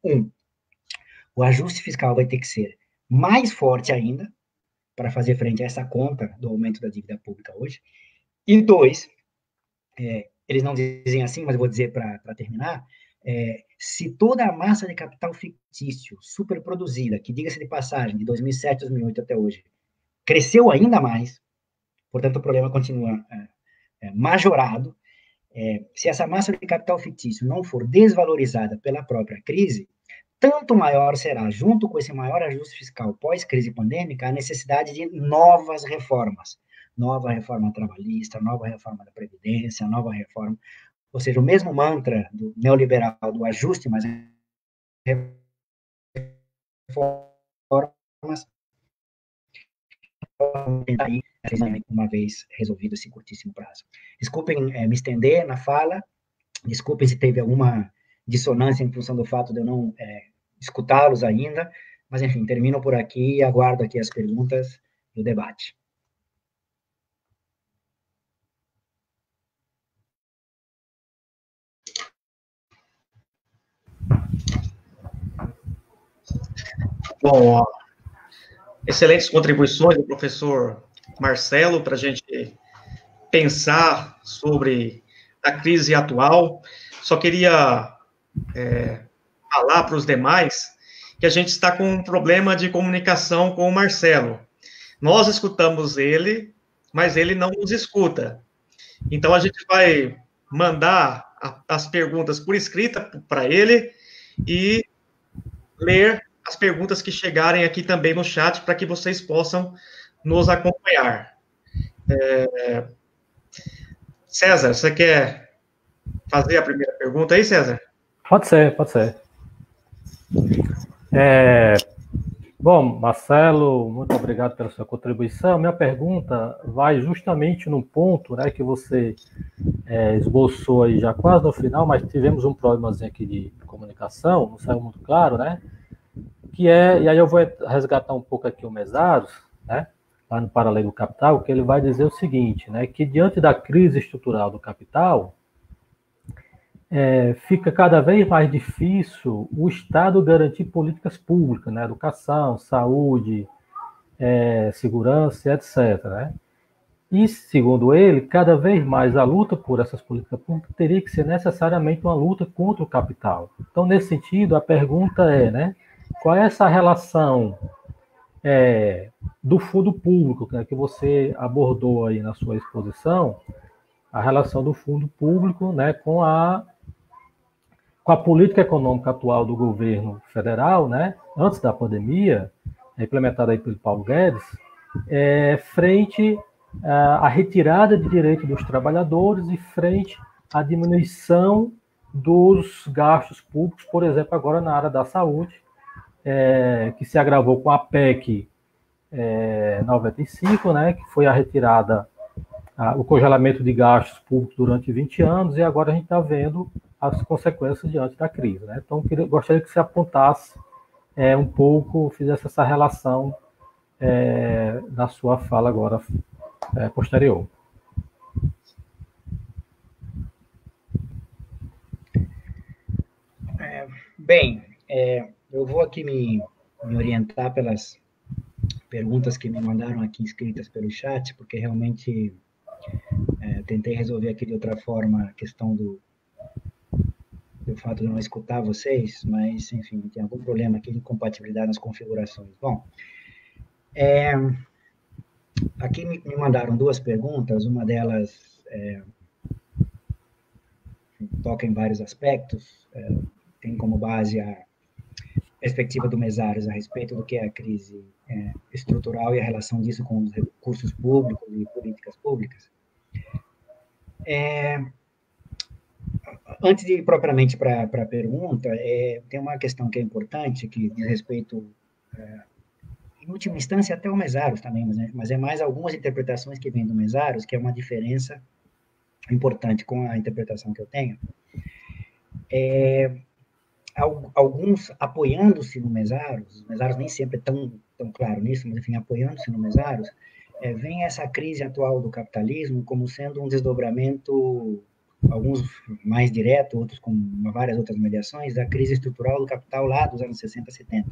C: o ajuste fiscal vai ter que ser mais forte ainda, para fazer frente a essa conta do aumento da dívida pública hoje, e dois, eles não dizem assim, mas eu vou dizer para terminar, se toda a massa de capital fictício, superproduzida, que, diga-se de passagem, de 2007, 2008 até hoje, cresceu ainda mais, portanto, o problema continua majorado, se essa massa de capital fictício não for desvalorizada pela própria crise, tanto maior será, junto com esse maior ajuste fiscal pós-crise pandêmica, a necessidade de novas reformas. Nova reforma trabalhista, nova reforma da Previdência, nova reforma... Ou seja, o mesmo mantra do neoliberal, do ajuste, mas reformas, uma vez resolvido esse curtíssimo prazo. Desculpem me estender na fala, desculpem se teve alguma dissonância em função do fato de eu não escutá-los ainda, mas, enfim, termino por aqui e aguardo aqui as perguntas e o debate.
A: Bom, excelentes contribuições do professor Marcelo para a gente pensar sobre a crise atual. Só queria falar para os demais que a gente está com um problema de comunicação com o Marcelo. Nós escutamos ele, mas ele não nos escuta. Então, a gente vai mandar as perguntas por escrita para ele e ler as perguntas que chegarem aqui também no chat para que vocês possam nos acompanhar. César, você quer fazer a primeira pergunta aí, César?
B: Pode ser. Bom, Marcelo, muito obrigado pela sua contribuição. Minha pergunta vai justamente no ponto, né, que você esboçou aí já quase no final, mas tivemos um problemazinho aqui de comunicação, não saiu muito claro, né? E aí eu vou resgatar um pouco aqui o Mesaros, né, lá no Paralelo do Capital, que ele vai dizer o seguinte, né, que diante da crise estrutural do capital, fica cada vez mais difícil o Estado garantir políticas públicas, né, educação, saúde, segurança, etc., né? E, segundo ele, cada vez mais a luta por essas políticas públicas teria que ser necessariamente uma luta contra o capital. Então, nesse sentido, a pergunta né, qual é essa relação do fundo público, né, que você abordou aí na sua exposição, a relação do fundo público, né, com a política econômica atual do governo federal, né, antes da pandemia, implementada aí pelo Paulo Guedes, frente à retirada de direitos dos trabalhadores e frente à diminuição dos gastos públicos, por exemplo, agora na área da saúde, que se agravou com a PEC 95, né, que foi a retirada, o congelamento de gastos públicos durante 20 anos, e agora a gente está vendo as consequências diante da crise, né? Então, gostaria que você apontasse um pouco, fizesse essa relação na sua fala agora posterior.
C: Bem, eu vou aqui me orientar pelas perguntas que me mandaram aqui escritas pelo chat, porque realmente tentei resolver aqui de outra forma a questão do fato de não escutar vocês, mas, enfim, tem algum problema aqui de incompatibilidade nas configurações. Bom, aqui me mandaram duas perguntas, uma delas toca em vários aspectos, tem como base a perspectiva do Mesaros a respeito do que é a crise estrutural e a relação disso com os recursos públicos e políticas públicas. Antes de ir propriamente para a pergunta, tem uma questão que é importante, que diz respeito, em última instância, até o Mesaros também, mas é mais algumas interpretações que vêm do Mesaros, que é uma diferença importante com a interpretação que eu tenho. Alguns apoiando-se no Mesaros, os Mesaros nem sempre é tão claro nisso, mas enfim, apoiando-se no Mesaros, vem essa crise atual do capitalismo como sendo um desdobramento, alguns mais direto, outros com várias outras mediações, da crise estrutural do capital lá dos anos 60, 70.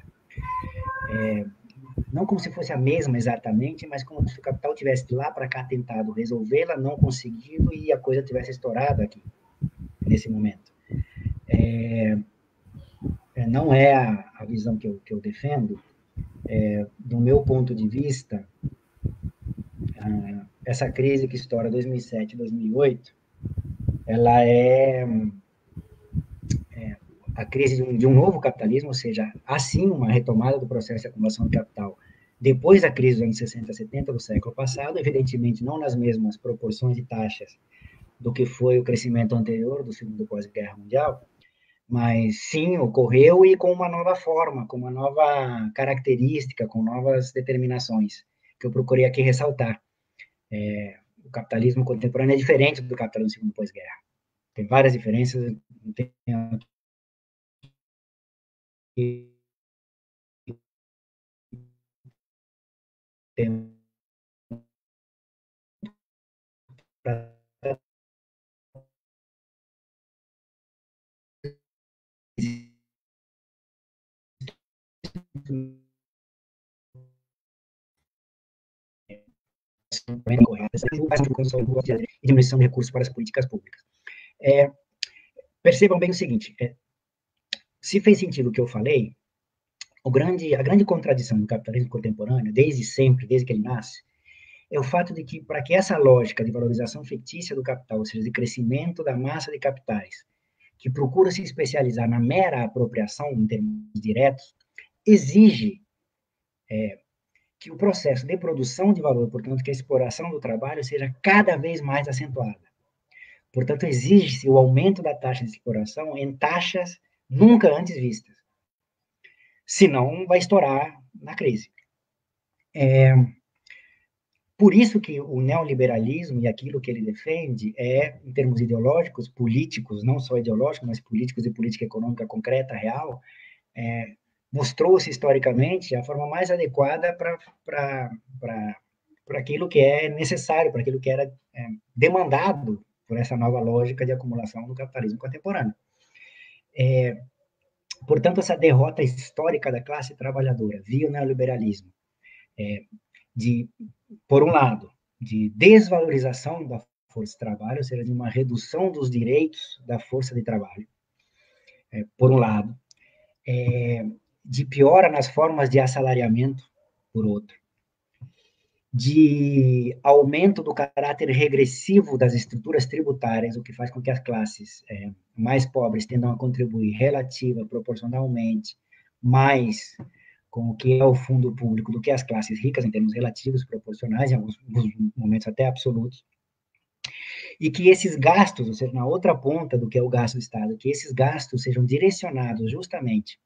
C: Não como se fosse a mesma exatamente, mas como se o capital tivesse lá para cá tentado resolvê-la, não conseguido, e a coisa tivesse estourado aqui, nesse momento. Não é a visão que eu defendo. Do meu ponto de vista, essa crise que estoura 2007, 2008, ela é a crise de um novo capitalismo, ou seja, há sim uma retomada do processo de acumulação de capital depois da crise dos anos 60, 70 do século passado, evidentemente não nas mesmas proporções e taxas do que foi o crescimento anterior do segundo pós-guerra mundial, mas sim, ocorreu, e com uma nova forma, com uma nova característica, com novas determinações, que eu procurei aqui ressaltar. O capitalismo contemporâneo é diferente do capitalismo do segundo pós-guerra. Tem várias diferenças, não tem e diminuição de recursos para as políticas públicas. Percebam bem o seguinte, se fez sentido o que eu falei, a grande contradição do capitalismo contemporâneo, desde sempre, desde que ele nasce, é o fato de que, para que essa lógica de valorização fictícia do capital, ou seja, de crescimento da massa de capitais, que procura se especializar na mera apropriação, em termos diretos, exige que o processo de produção de valor, portanto, que a exploração do trabalho seja cada vez mais acentuada. Portanto, exige-se o aumento da taxa de exploração em taxas nunca antes vistas. Senão, vai estourar na crise. Por isso que o neoliberalismo e aquilo que ele defende em termos ideológicos, políticos, não só ideológicos, mas políticos e política econômica concreta, real, mostrou-se historicamente a forma mais adequada para aquilo que é necessário, para aquilo que era demandado por essa nova lógica de acumulação do capitalismo contemporâneo. Portanto, essa derrota histórica da classe trabalhadora via o neoliberalismo, por um lado, de desvalorização da força de trabalho, ou seja, de uma redução dos direitos da força de trabalho, por um lado, de piora nas formas de assalariamento, por outro, de aumento do caráter regressivo das estruturas tributárias, o que faz com que as classes mais pobres tendam a contribuir relativa, proporcionalmente, mais com o que é o fundo público do que as classes ricas, em termos relativos, proporcionais, em alguns momentos até absolutos, e que esses gastos, ou seja, na outra ponta do que é o gasto do Estado, que esses gastos sejam direcionados justamente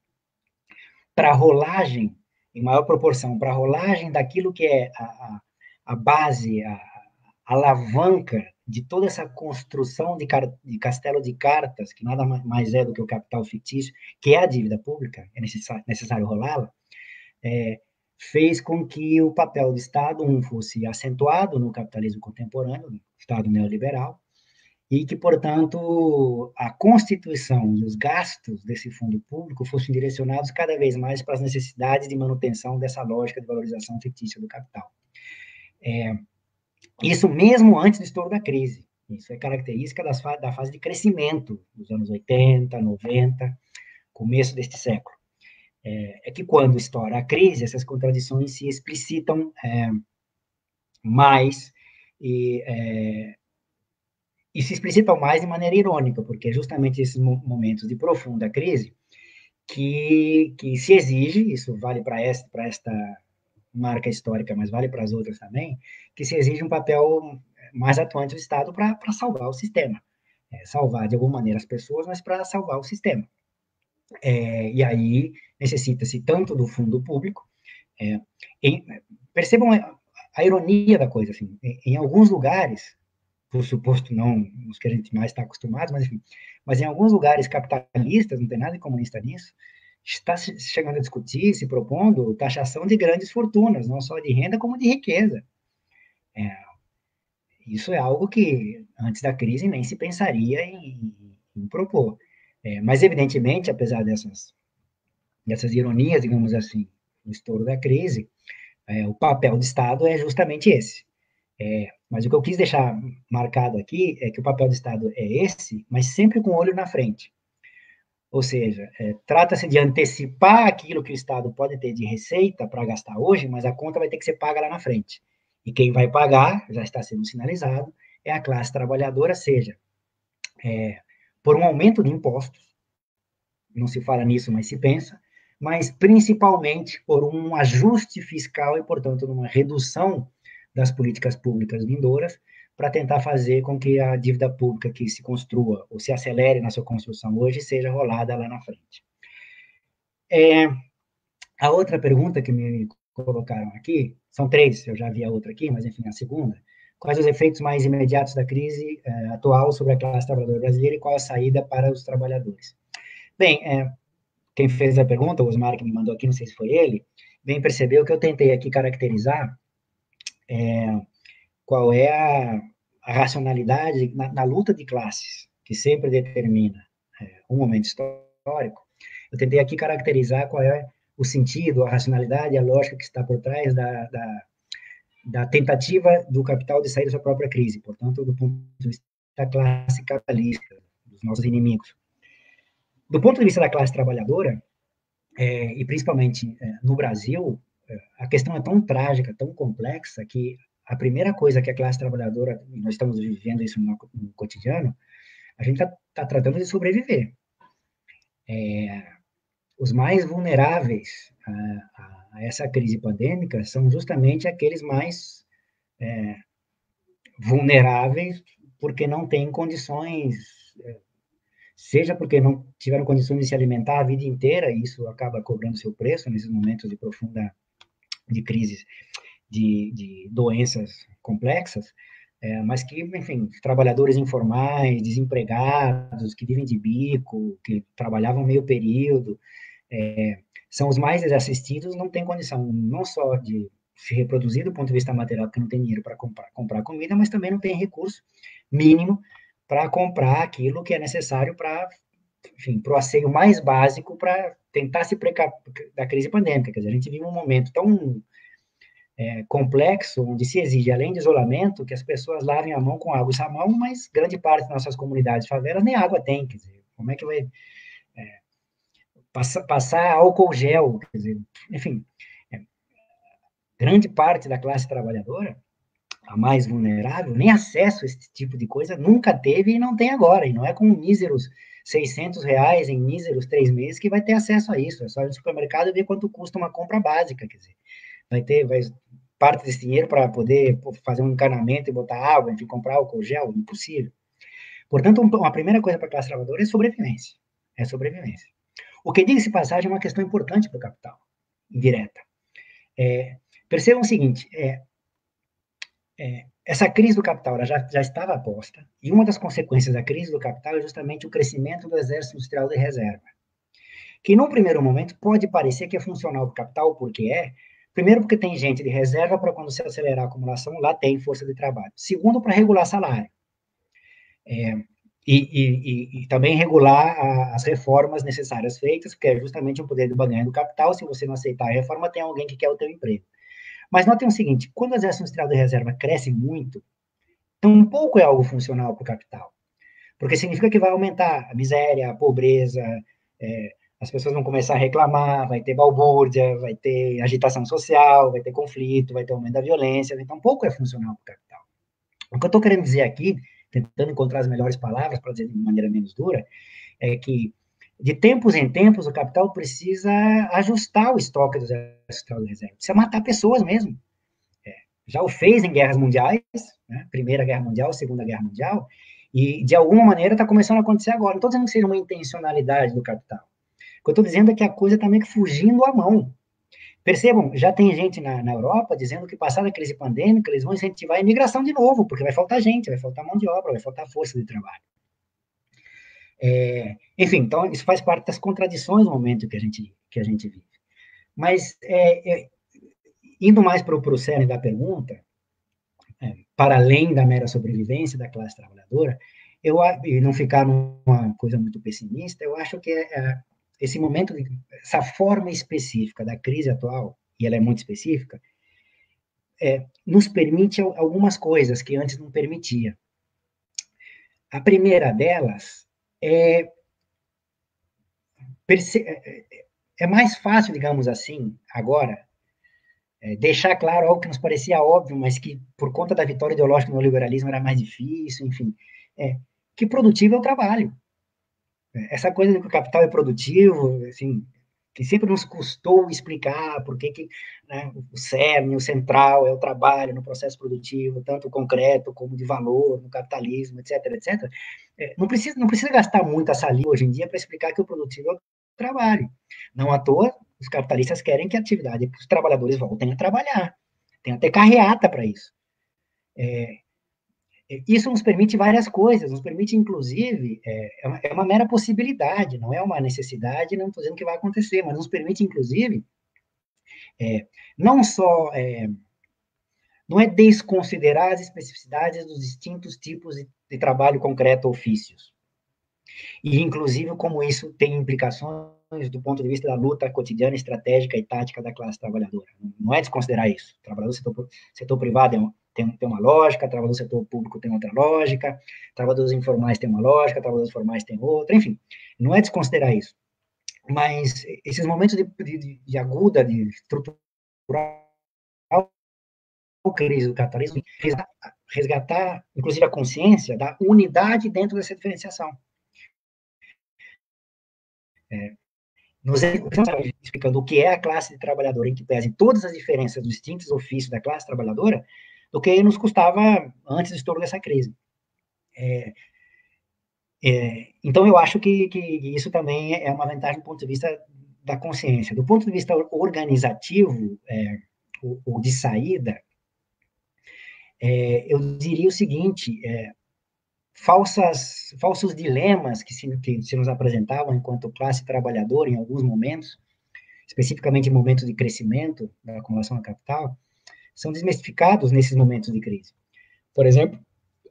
C: para a rolagem, em maior proporção, para a rolagem daquilo que é a base, a alavanca de toda essa construção de castelo de cartas, que nada mais é do que o capital fictício, que é a dívida pública, é necessário rolá-la, fez com que o papel do Estado, fosse acentuado no capitalismo contemporâneo, no Estado neoliberal, e que, portanto, a constituição e os gastos desse fundo público fossem direcionados cada vez mais para as necessidades de manutenção dessa lógica de valorização fictícia do capital. Isso mesmo antes do estouro da crise. Isso é característica da fase de crescimento dos anos 80, 90, começo deste século. É que quando estoura a crise, essas contradições se explicitam mais e se explicitam mais de maneira irônica, porque é justamente esses momentos de profunda crise que se exige, isso vale para esta marca histórica, mas vale para as outras também, que se exige um papel mais atuante do Estado para salvar o sistema. salvar de alguma maneira as pessoas, mas para salvar o sistema. E aí necessita-se tanto do fundo público, percebam a ironia da coisa, assim, em alguns lugares, por suposto não os que a gente mais está acostumado, mas enfim, mas em alguns lugares capitalistas, não tem nada de comunista nisso, está chegando a discutir, se propondo taxação de grandes fortunas, não só de renda, como de riqueza. Isso é algo que, antes da crise, nem se pensaria em propor. Mas, evidentemente, apesar dessas ironias, digamos assim, no estouro da crise, o papel do Estado é justamente esse. Mas o que eu quis deixar marcado aqui é que o papel do Estado é esse, mas sempre com o olho na frente. Ou seja, trata-se de antecipar aquilo que o Estado pode ter de receita para gastar hoje, mas a conta vai ter que ser paga lá na frente. E quem vai pagar, já está sendo sinalizado, é a classe trabalhadora, seja por um aumento de impostos, não se fala nisso, mas se pensa, mas principalmente por um ajuste fiscal e, portanto, uma redução das políticas públicas vindouras para tentar fazer com que a dívida pública que se construa ou se acelere na sua construção hoje seja rolada lá na frente. A outra pergunta que me colocaram aqui, são três, eu já vi a outra aqui, mas enfim, a segunda, quais os efeitos mais imediatos da crise atual sobre a classe trabalhadora brasileira e qual a saída para os trabalhadores? Bem, quem fez a pergunta, o Osmar que me mandou aqui, não sei se foi ele, bem percebeu que eu tentei aqui caracterizar qual é a racionalidade na luta de classes, que sempre determina um momento histórico. Eu tentei aqui caracterizar qual é o sentido, a racionalidade, a lógica que está por trás da tentativa do capital de sair da sua própria crise, portanto, do ponto de vista da classe capitalista, dos nossos inimigos. Do ponto de vista da classe trabalhadora, e principalmente no Brasil, a questão é tão trágica, tão complexa, que a primeira coisa que a classe trabalhadora, e nós estamos vivendo isso no cotidiano, a gente está tratando de sobreviver. Os mais vulneráveis a essa crise pandêmica são justamente aqueles mais vulneráveis porque não têm condições, seja porque não tiveram condições de se alimentar a vida inteira, e isso acaba cobrando seu preço nesses momentos de crises, de doenças complexas, mas que, enfim, trabalhadores informais, desempregados, que vivem de bico, que trabalhavam meio período, são os mais desassistidos, não têm condição não só de se reproduzir do ponto de vista material, porque não tem dinheiro para comprar comida, mas também não tem recurso mínimo para comprar aquilo que é necessário para, enfim, para o asseio mais básico para tentar se precaver da crise pandêmica. Quer dizer, a gente vive um momento tão complexo, onde se exige, além de isolamento, que as pessoas lavem a mão com água e sabão, mas grande parte das nossas comunidades favelas nem água tem, quer dizer, como é que vai passar álcool gel, quer dizer, enfim, grande parte da classe trabalhadora, a mais vulnerável, nem acesso a esse tipo de coisa nunca teve e não tem agora, e não é com míseros R$600 em míseros 3 meses que vai ter acesso a isso, é só ir no supermercado e ver quanto custa uma compra básica, quer dizer, vai parte desse dinheiro para poder fazer um encanamento e botar água, enfim, comprar álcool gel, impossível. Portanto, a primeira coisa para a classe trabalhadora é sobrevivência, O que, diga-se passagem, é uma questão importante para o capital, indireta. Percebam o seguinte, essa crise do capital ela já estava posta, e uma das consequências da crise do capital é justamente o crescimento do exército industrial de reserva, que, num primeiro momento, pode parecer que é funcional para o capital, porque primeiro, porque tem gente de reserva para quando se acelerar a acumulação, lá tem força de trabalho. Segundo, para regular salário. E também regular as reformas necessárias feitas, porque é justamente o poder do barganha do capital. Se você não aceitar a reforma, tem alguém que quer o teu emprego. Mas notem o seguinte, quando o exército industrial de reserva cresce muito, tampouco é algo funcional para o capital. Porque significa que vai aumentar a miséria, a pobreza, as pessoas vão começar a reclamar, vai ter balbúrdia, vai ter agitação social, vai ter conflito, vai ter aumento da violência, então pouco é funcional para o capital. O que eu estou querendo dizer aqui, tentando encontrar as melhores palavras para dizer de maneira menos dura, é que de tempos em tempos o capital precisa ajustar o estoque do exército de reserva, precisa matar pessoas mesmo. Já o fez em guerras mundiais, né? Primeira Guerra Mundial, Segunda Guerra Mundial, E, de alguma maneira, está começando a acontecer agora. Não estou dizendo que seja uma intencionalidade do capital. O que eu estou dizendo é que a coisa está meio que fugindo à mão. Percebam, já tem gente na Europa dizendo que, passada a crise pandêmica, eles vão incentivar a imigração de novo, porque vai faltar gente, vai faltar mão de obra, vai faltar força de trabalho. Enfim, então, isso faz parte das contradições no momento que a gente vive. Mas, indo mais para o cerne da pergunta, para além da mera sobrevivência da classe trabalhadora, e não ficar numa coisa muito pessimista, eu acho que esse momento, essa forma específica da crise atual, e ela é muito específica, nos permite algumas coisas que antes não permitia. A primeira delas é mais fácil, digamos assim, agora, deixar claro algo que nos parecia óbvio, mas que, por conta da vitória ideológica no liberalismo, era mais difícil, enfim, que produtivo é o trabalho. Essa coisa de que o capital é produtivo, assim, que sempre nos custou explicar por que né, o cerne, o central é o trabalho no processo produtivo, tanto concreto como de valor, no capitalismo, etc., etc. Não precisa gastar muita saliva hoje em dia para explicar que o produtivo é o trabalho. Não à toa, os capitalistas querem que a atividade, que os trabalhadores voltem a trabalhar. Tem até carreata para isso. Isso nos permite várias coisas, nos permite, inclusive, é uma mera possibilidade, não é uma necessidade, não estou dizendo que vai acontecer, mas nos permite, inclusive, não só, não é desconsiderar as especificidades dos distintos tipos de trabalho concreto, ofícios, e, inclusive, como isso tem implicações do ponto de vista da luta cotidiana, estratégica e tática da classe trabalhadora. Não é desconsiderar isso. O trabalhador do setor privado tem uma lógica, trabalhador do setor público tem outra lógica, trabalhadores informais tem uma lógica, trabalhadores formais tem outra, enfim, não é desconsiderar isso. Mas esses momentos de aguda, de estrutural crise do capitalismo, resgatar, inclusive, a consciência da unidade dentro dessa diferenciação. Nos explicando o que é a classe de trabalhador, em que pese todas as diferenças dos distintos ofícios da classe trabalhadora, do que nos custava antes do estouro dessa crise. Então, eu acho que isso também é uma vantagem do ponto de vista da consciência. Do ponto de vista organizativo, ou de saída, eu diria o seguinte, falsos dilemas que se nos apresentavam enquanto classe trabalhadora em alguns momentos, especificamente em momentos de crescimento da acumulação do capital, são desmistificados nesses momentos de crise. Por exemplo,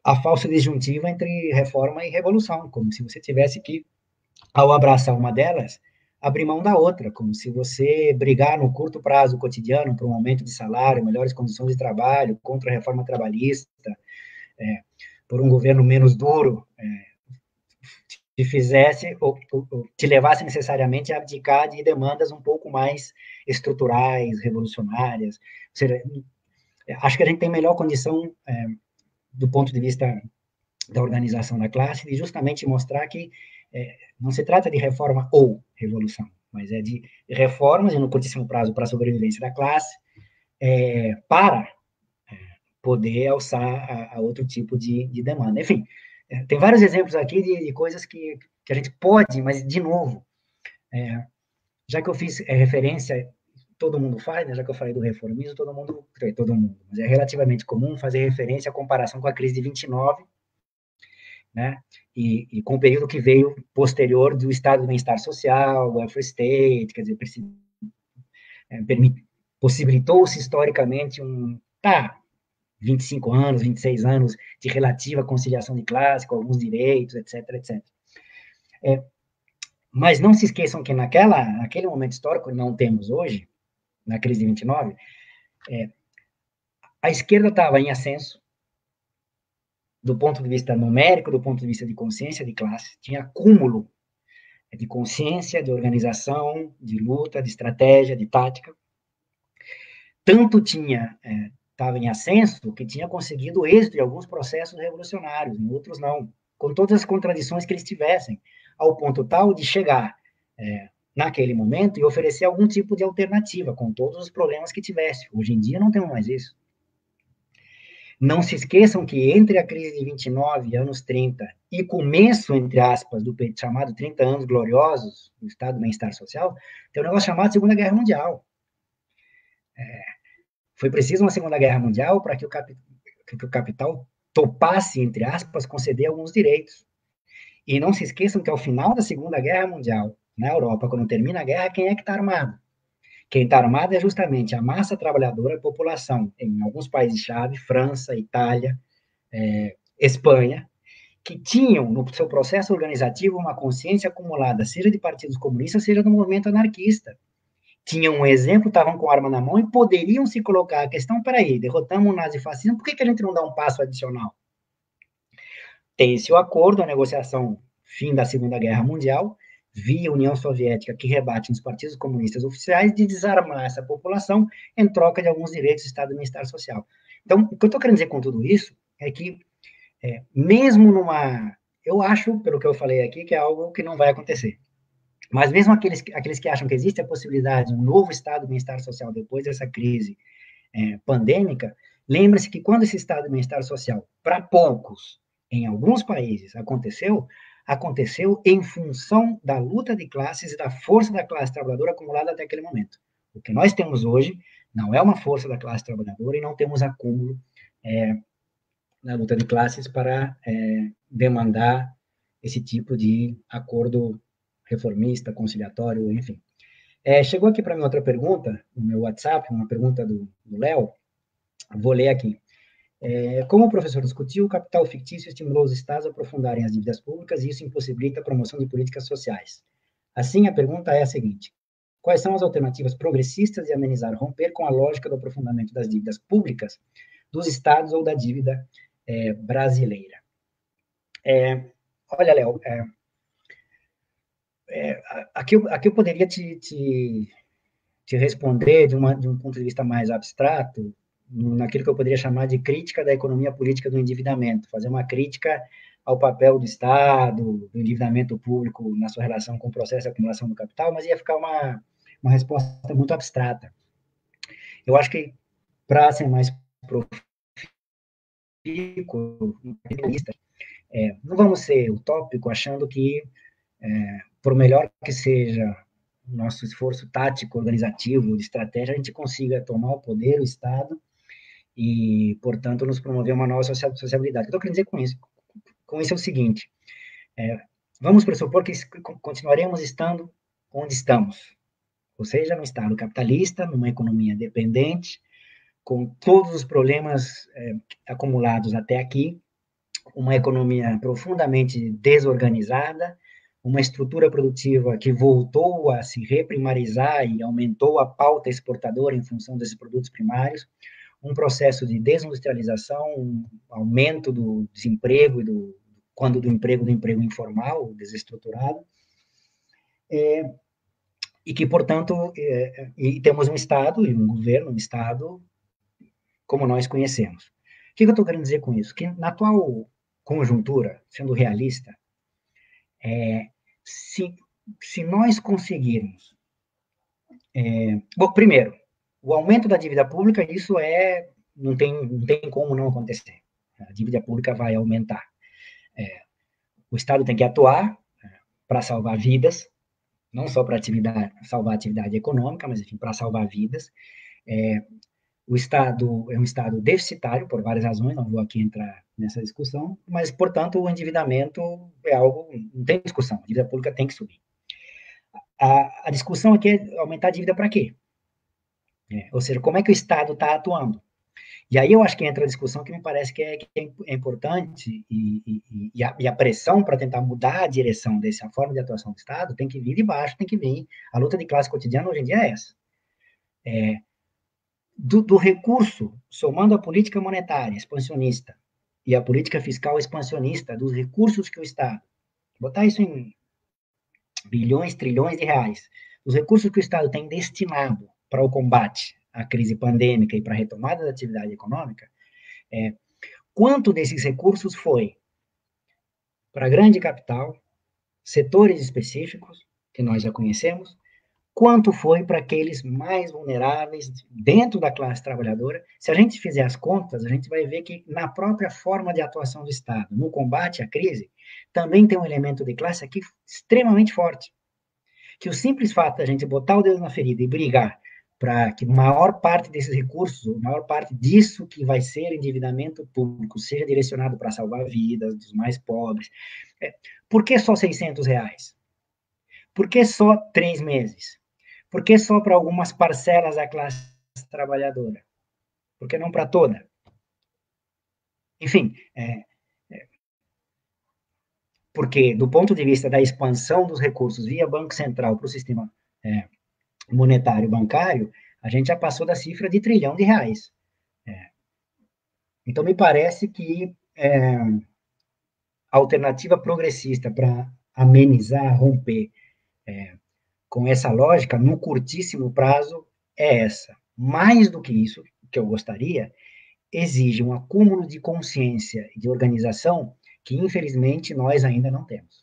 C: a falsa disjuntiva entre reforma e revolução, como se você tivesse que, ao abraçar uma delas, abrir mão da outra, como se você brigar no curto prazo cotidiano por um aumento de salário, melhores condições de trabalho, contra a reforma trabalhista, por um governo menos duro, te fizesse ou te levasse necessariamente a abdicar de demandas um pouco mais estruturais, revolucionárias. Ou seja, acho que a gente tem melhor condição, do ponto de vista da organização da classe, de justamente mostrar que não se trata de reforma ou revolução, mas é de reformas, e no curtíssimo prazo, para a sobrevivência da classe, para poder alçar a outro tipo de demanda. Enfim, tem vários exemplos aqui de coisas que a gente pode, mas, de novo, já que eu fiz referência, todo mundo faz, né, já que eu falei do reformismo, todo mundo, mas é relativamente comum fazer referência à comparação com a crise de 29, né, e com o período que veio posterior do Estado do Bem-Estar Social, welfare state, quer dizer, possibilitou-se historicamente 25 anos, 26 anos de relativa conciliação de classe, com alguns direitos, etc., etc. Mas não se esqueçam que naquele momento histórico, não temos hoje, na crise de 29, a esquerda estava em ascenso, do ponto de vista numérico, do ponto de vista de consciência de classe, tinha acúmulo de consciência, de organização, de luta, de estratégia, de tática. Tanto estava em ascenso que tinha conseguido êxito em alguns processos revolucionários, em outros não, com todas as contradições que eles tivessem, ao ponto tal de chegar naquele momento e oferecer algum tipo de alternativa, com todos os problemas que tivesse. Hoje em dia não temos mais isso. Não se esqueçam que entre a crise de 29, anos 30, e começo, entre aspas, do chamado 30 anos gloriosos do Estado do Bem-Estar Social, tem um negócio chamado Segunda Guerra Mundial. Foi preciso uma Segunda Guerra Mundial para que o capital topasse, entre aspas, conceder alguns direitos. E não se esqueçam que ao final da Segunda Guerra Mundial, na Europa, quando termina a guerra, quem é que está armado? Quem está armado é justamente a massa trabalhadora, a população, em alguns países-chave, França, Itália, Espanha, que tinham no seu processo organizativo uma consciência acumulada, seja de partidos comunistas, seja do movimento anarquista. Tinham um exemplo, estavam com arma na mão e poderiam se colocar a questão, peraí, derrotamos o nazifascismo, por que a gente não dá um passo adicional? Tem-se o acordo, a negociação, fim da Segunda Guerra Mundial, via União Soviética, que rebate nos partidos comunistas oficiais, de desarmar essa população em troca de alguns direitos do Estado do Bem-Estar Social. Então, o que eu estou querendo dizer com tudo isso é que, mesmo numa... Eu acho, pelo que eu falei aqui, que é algo que não vai acontecer. Mas mesmo aqueles que acham que existe a possibilidade de um novo Estado do Bem-Estar Social depois dessa crise pandêmica, lembre-se que quando esse Estado do Bem-Estar Social, para poucos, em alguns países, aconteceu em função da luta de classes e da força da classe trabalhadora acumulada até aquele momento. O que nós temos hoje não é uma força da classe trabalhadora e não temos acúmulo na luta de classes para demandar esse tipo de acordo reformista, conciliatório, enfim. Chegou aqui para mim outra pergunta, no meu WhatsApp, uma pergunta do Léo, vou ler aqui. Como o professor discutiu, o capital fictício estimulou os estados a aprofundarem as dívidas públicas e isso impossibilita a promoção de políticas sociais. Assim, a pergunta é a seguinte: quais são as alternativas progressistas de amenizar, romper com a lógica do aprofundamento das dívidas públicas dos estados ou da dívida brasileira? Olha, Léo, aqui eu poderia te responder de um ponto de vista mais abstrato, naquilo que eu poderia chamar de crítica da economia política do endividamento, fazer uma crítica ao papel do Estado, do endividamento público na sua relação com o processo de acumulação do capital, mas ia ficar uma resposta muito abstrata. Eu acho que, para ser mais profícuo, não vamos ser utópico achando que, por melhor que seja o nosso esforço tático, organizativo, de estratégia, a gente consiga tomar o poder, o Estado, e, portanto, nos promover uma nova sociabilidade. O que eu estou querendo dizer com isso? Com isso é o seguinte, vamos pressupor que continuaremos estando onde estamos, ou seja, num Estado capitalista, numa economia dependente, com todos os problemas acumulados até aqui, uma economia profundamente desorganizada, uma estrutura produtiva que voltou a se reprimarizar e aumentou a pauta exportadora em função desses produtos primários, um processo de desindustrialização, um aumento do desemprego e do emprego informal, desestruturado, e que, portanto, e temos um Estado e um governo, um Estado como nós conhecemos. O que eu estou querendo dizer com isso? Que na atual conjuntura, sendo realista, se nós conseguirmos... bom, primeiro, o aumento da dívida pública, isso não tem como não acontecer. A dívida pública vai aumentar. O Estado tem que atuar para salvar vidas, não só para salvar a atividade econômica, mas, enfim, para salvar vidas. O Estado é um Estado deficitário, por várias razões, não vou aqui entrar nessa discussão, mas, portanto, o endividamento é algo, não tem discussão, a dívida pública tem que subir. A discussão aqui é aumentar a dívida para quê? Ou seja, como é que o Estado está atuando? E aí eu acho que entra a discussão que me parece que é importante, e a pressão para tentar mudar a direção dessa forma de atuação do Estado tem que vir de baixo, tem que vir. A luta de classe cotidiana hoje em dia é essa. Do recurso, somando a política monetária expansionista e a política fiscal expansionista, dos recursos que o Estado, botar isso em bilhões, trilhões de reais, os recursos que o Estado tem destinado para o combate à crise pandêmica e para a retomada da atividade econômica, quanto desses recursos foi para grande capital, setores específicos, que nós já conhecemos, quanto foi para aqueles mais vulneráveis dentro da classe trabalhadora. Se a gente fizer as contas, a gente vai ver que na própria forma de atuação do Estado, no combate à crise, também tem um elemento de classe aqui extremamente forte. Que o simples fato da gente botar o dedo na ferida e brigar para que maior parte desses recursos, maior parte disso que vai ser endividamento público, seja direcionado para salvar vidas dos mais pobres. Por que só R$ 600? Por que só 3 meses? Por que só para algumas parcelas da classe trabalhadora? Por que não para toda? Enfim, porque do ponto de vista da expansão dos recursos via Banco Central para o sistema monetário bancário, a gente já passou da cifra de R$ 1 trilhão. Então, me parece que a alternativa progressista para amenizar, romper com essa lógica, no curtíssimo prazo, é essa. Mais do que isso, que eu gostaria, exige um acúmulo de consciência e de organização que, infelizmente, nós ainda não temos.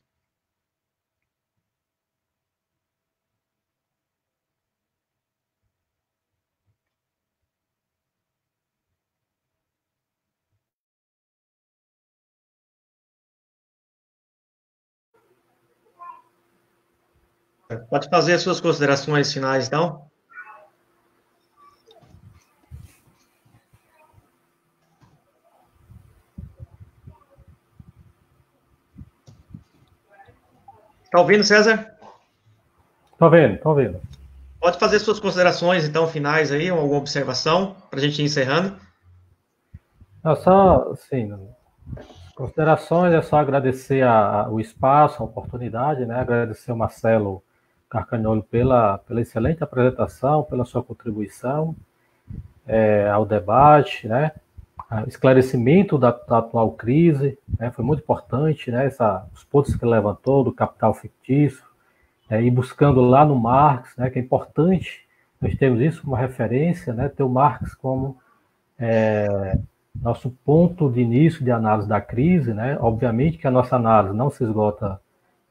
A: Pode fazer as suas considerações finais, então? Está ouvindo, César?
B: Estou vendo, estou vendo.
A: Pode fazer suas considerações, então, finais aí, ou alguma observação, para a gente ir encerrando.
B: Só, assim, considerações, é só agradecer o espaço, a oportunidade, né? Agradecer ao Marcelo Carcagnolo pela excelente apresentação, pela sua contribuição ao debate, né? O esclarecimento da atual crise, né? Foi muito importante, né? Os pontos que ele levantou do capital fictício, e buscando lá no Marx, né? Que é importante nós temos isso como referência, né? Ter o Marx como nosso ponto de início de análise da crise, né? Obviamente que a nossa análise não se esgota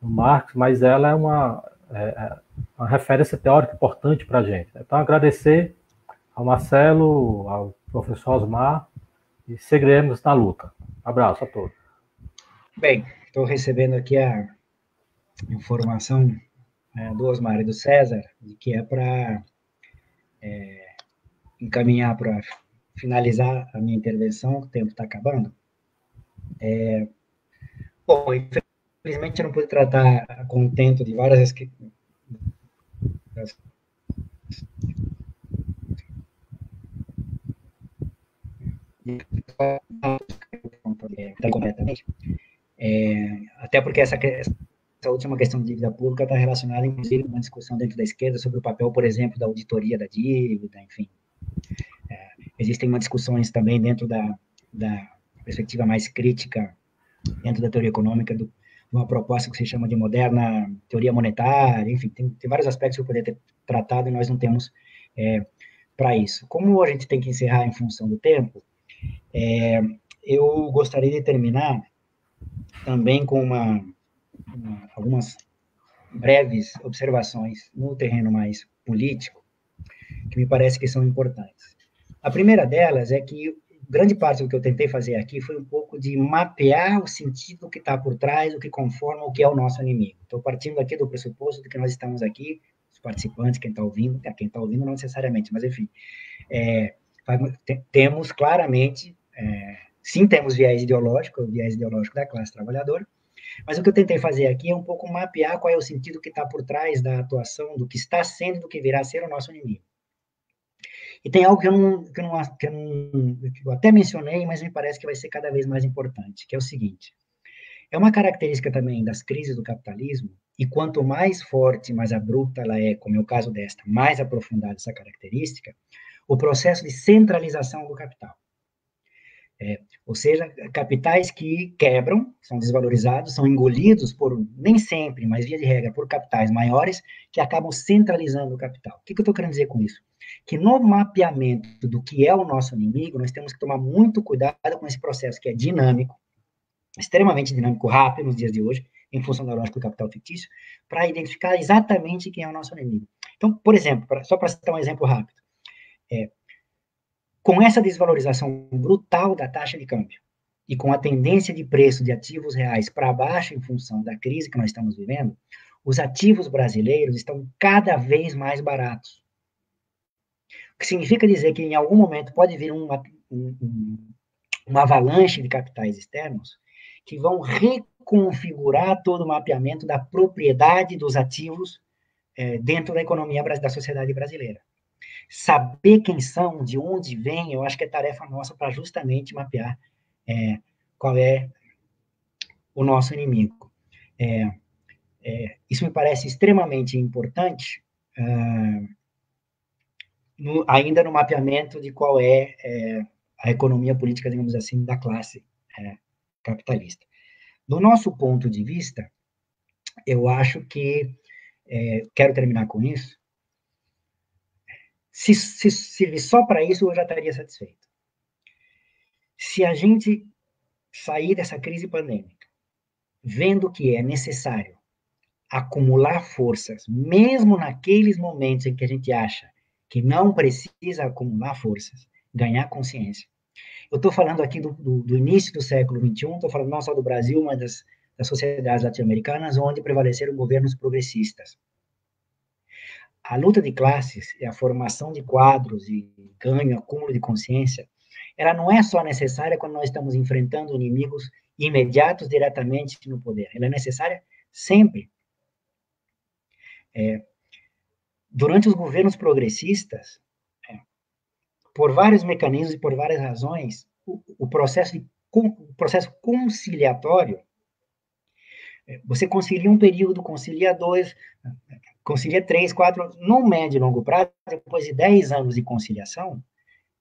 B: no Marx, mas ela é uma referência teórica importante para a gente. Então, agradecer ao Marcelo, ao professor Osmar, e seguiremos na luta. Abraço a todos.
C: Bem, estou recebendo aqui a informação do Osmar e do César, de que é para encaminhar para finalizar a minha intervenção, o tempo está acabando. Bom, infelizmente eu não pude tratar a contento de várias completamente. Até porque essa última questão de dívida pública está relacionada, inclusive, com uma discussão dentro da esquerda sobre o papel, por exemplo, da auditoria da dívida, enfim. Existem umas discussões também dentro da perspectiva mais crítica, dentro da teoria econômica, de uma proposta que se chama de moderna teoria monetária, enfim, tem vários aspectos que eu poderia ter tratado e nós não temos para isso. Como a gente tem que encerrar em função do tempo, eu gostaria de terminar também com algumas breves observações no terreno mais político, que me parece que são importantes. A primeira delas é que grande parte do que eu tentei fazer aqui foi um pouco de mapear o sentido que está por trás, o que conforma o que é o nosso inimigo. Estou partindo aqui do pressuposto de que nós estamos aqui, os participantes, quem está ouvindo não necessariamente, mas enfim, temos claramente, sim, temos viés ideológico, o viés ideológico da classe trabalhadora, mas o que eu tentei fazer aqui é um pouco mapear qual é o sentido que está por trás da atuação, do que está sendo e do que virá a ser o nosso inimigo. E tem algo que eu até mencionei, mas me parece que vai ser cada vez mais importante, que é o seguinte: é uma característica também das crises do capitalismo, e quanto mais forte, mais abrupta ela é, como é o caso desta, mais aprofundada essa característica, o processo de centralização do capital. Ou seja, capitais que quebram, são desvalorizados, são engolidos por, nem sempre, mas via de regra, por capitais maiores, que acabam centralizando o capital. O que eu estou querendo dizer com isso? Que no mapeamento do que é o nosso inimigo, nós temos que tomar muito cuidado com esse processo que é dinâmico, extremamente dinâmico, rápido nos dias de hoje, em função da lógica do capital fictício, para identificar exatamente quem é o nosso inimigo. Então, por exemplo, só para citar um exemplo rápido, com essa desvalorização brutal da taxa de câmbio e com a tendência de preço de ativos reais para baixo em função da crise que nós estamos vivendo, os ativos brasileiros estão cada vez mais baratos. O que significa dizer que em algum momento pode vir uma avalanche de capitais externos que vão reconfigurar todo o mapeamento da propriedade dos ativos dentro da economia da sociedade brasileira. Saber quem são, de onde vêm, eu acho que é tarefa nossa para justamente mapear qual é o nosso inimigo. Isso me parece extremamente importante, ainda no mapeamento de qual é a economia política, digamos assim, da classe capitalista. Do nosso ponto de vista, eu acho que, quero terminar com isso, se servir só para isso, eu já estaria satisfeito. Se a gente sair dessa crise pandêmica, vendo que é necessário acumular forças, mesmo naqueles momentos em que a gente acha que não precisa acumular forças, ganhar consciência. Eu estou falando aqui do início do século XXI, estou falando não só do Brasil, mas das sociedades latino-americanas, onde prevaleceram governos progressistas. A luta de classes e a formação de quadros e ganho, acúmulo de consciência, ela não é só necessária quando nós estamos enfrentando inimigos imediatos diretamente no poder. Ela é necessária sempre. Durante os governos progressistas, por vários mecanismos e por várias razões, o processo conciliatório, você concilia um período, concilia 2, concilia 3, 4, no médio e longo prazo, depois de 10 anos de conciliação,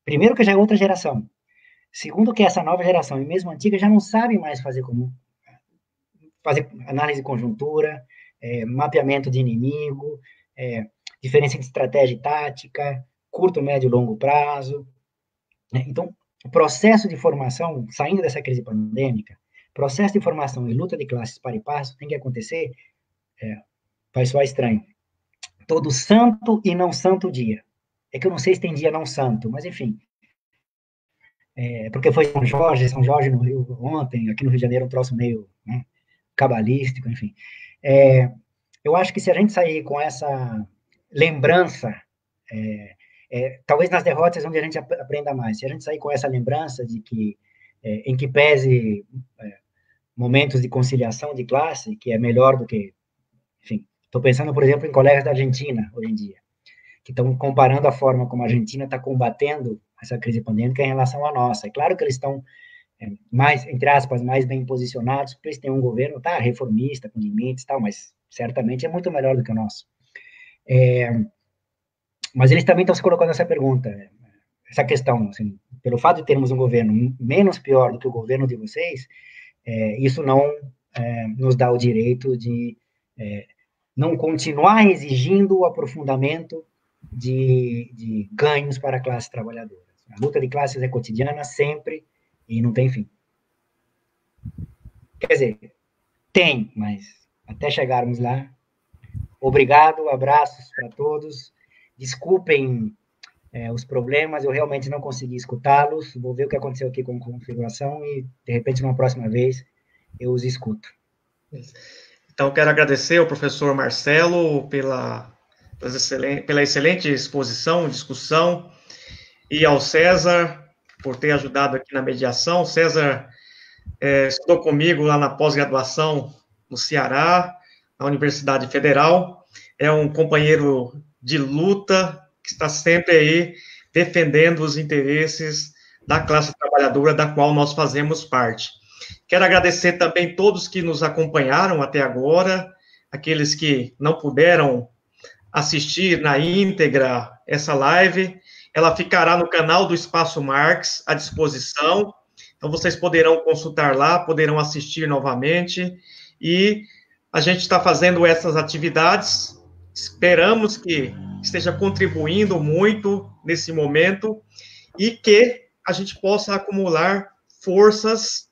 C: primeiro que já é outra geração, segundo que essa nova geração, e mesmo antiga, já não sabe mais fazer análise de conjuntura, mapeamento de inimigo, diferença entre estratégia e tática, curto, médio e longo prazo. Então, o processo de formação, saindo dessa crise pandêmica, processo de formação e luta de classes para e passo tem que acontecer, vai soar estranho, todo santo e não santo dia. É que eu não sei se tem dia não santo, mas enfim, porque foi São Jorge no Rio ontem, aqui no Rio de Janeiro um troço meio cabalístico, enfim. Eu acho que se a gente sair com essa lembrança, talvez nas derrotas onde a gente aprenda mais, se a gente sair com essa lembrança de que, em que pese momentos de conciliação de classe, que é melhor do que, enfim, estou pensando, por exemplo, em colegas da Argentina, hoje em dia, que estão comparando a forma como a Argentina está combatendo essa crise pandêmica em relação à nossa. É claro que eles estão mais, entre aspas, mais bem posicionados, porque eles têm um governo, reformista, com limites e tal, mas certamente é muito melhor do que o nosso. Mas eles também estão se colocando essa pergunta, essa questão, assim, pelo fato de termos um governo menos pior do que o governo de vocês, isso não nos dá o direito de não continuar exigindo o aprofundamento de ganhos para a classe trabalhadora. A luta de classes é cotidiana, sempre, e não tem fim. Quer dizer, tem, mas até chegarmos lá, obrigado, abraços para todos, desculpem os problemas, eu realmente não consegui escutá-los, vou ver o que aconteceu aqui com a configuração e, de repente, numa próxima vez, eu os escuto.
A: Então, quero agradecer ao professor Marcelo pela excelente exposição, discussão, e ao César por ter ajudado aqui na mediação. César estudou comigo lá na pós-graduação no Ceará, na Universidade Federal, é um companheiro de luta que está sempre aí defendendo os interesses da classe trabalhadora da qual nós fazemos parte. Quero agradecer também todos que nos acompanharam até agora, aqueles que não puderam assistir na íntegra essa live, ela ficará no canal do Espaço Marx à disposição, então vocês poderão consultar lá, poderão assistir novamente, e a gente está fazendo essas atividades, esperamos que esteja contribuindo muito nesse momento, e que a gente possa acumular forças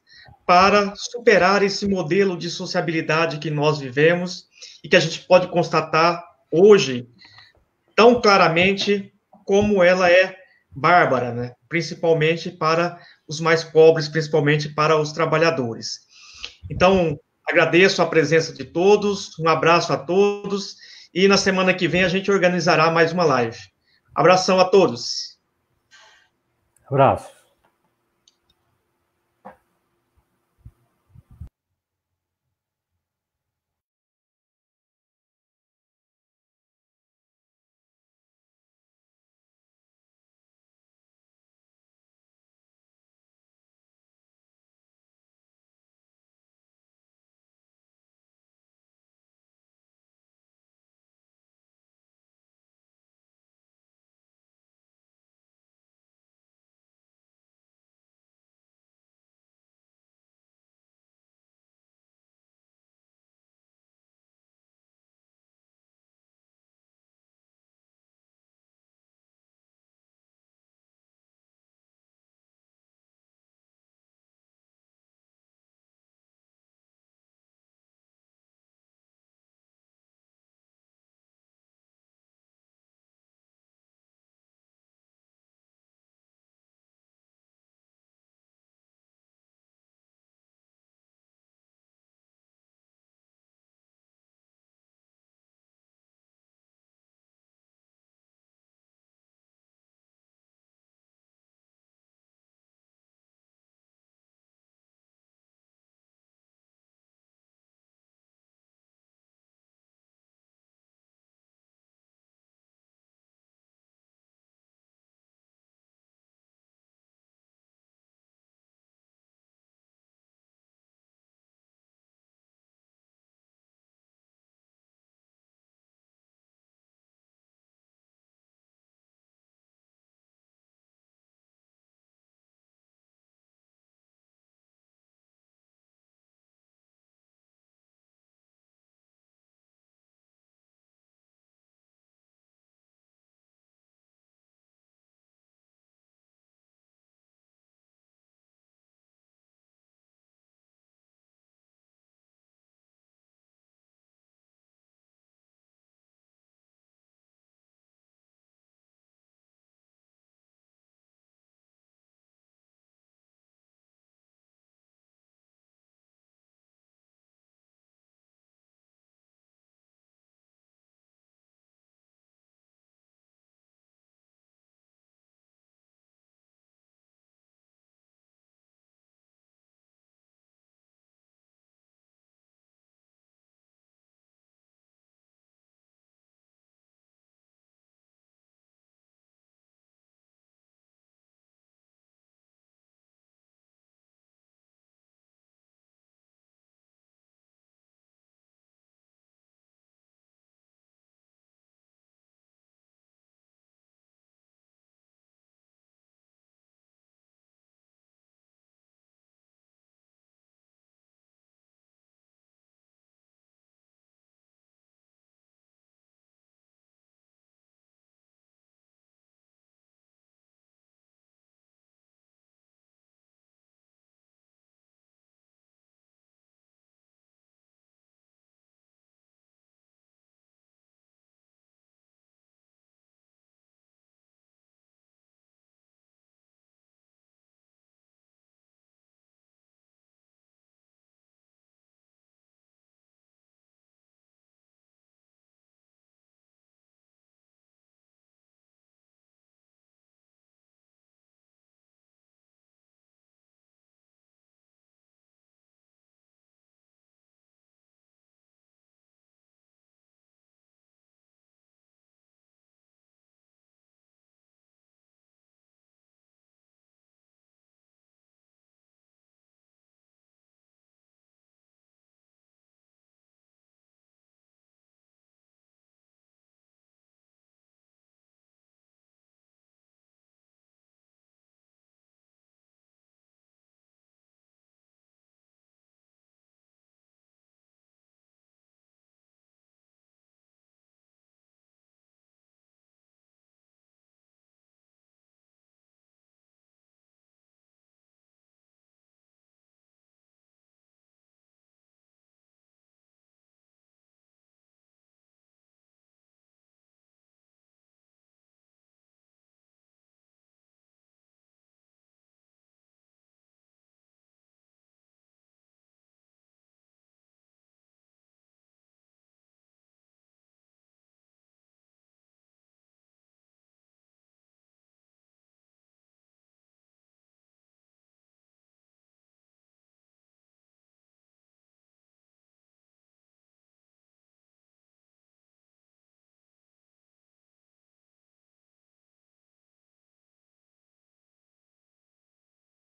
A: para superar esse modelo de sociabilidade que nós vivemos, e que a gente pode constatar hoje, tão claramente como ela é bárbara, né? Principalmente para os mais pobres, principalmente para os trabalhadores. Então, agradeço a presença de todos, um abraço a todos, e na semana que vem a gente organizará mais uma live. Abração a todos.
B: Abraço.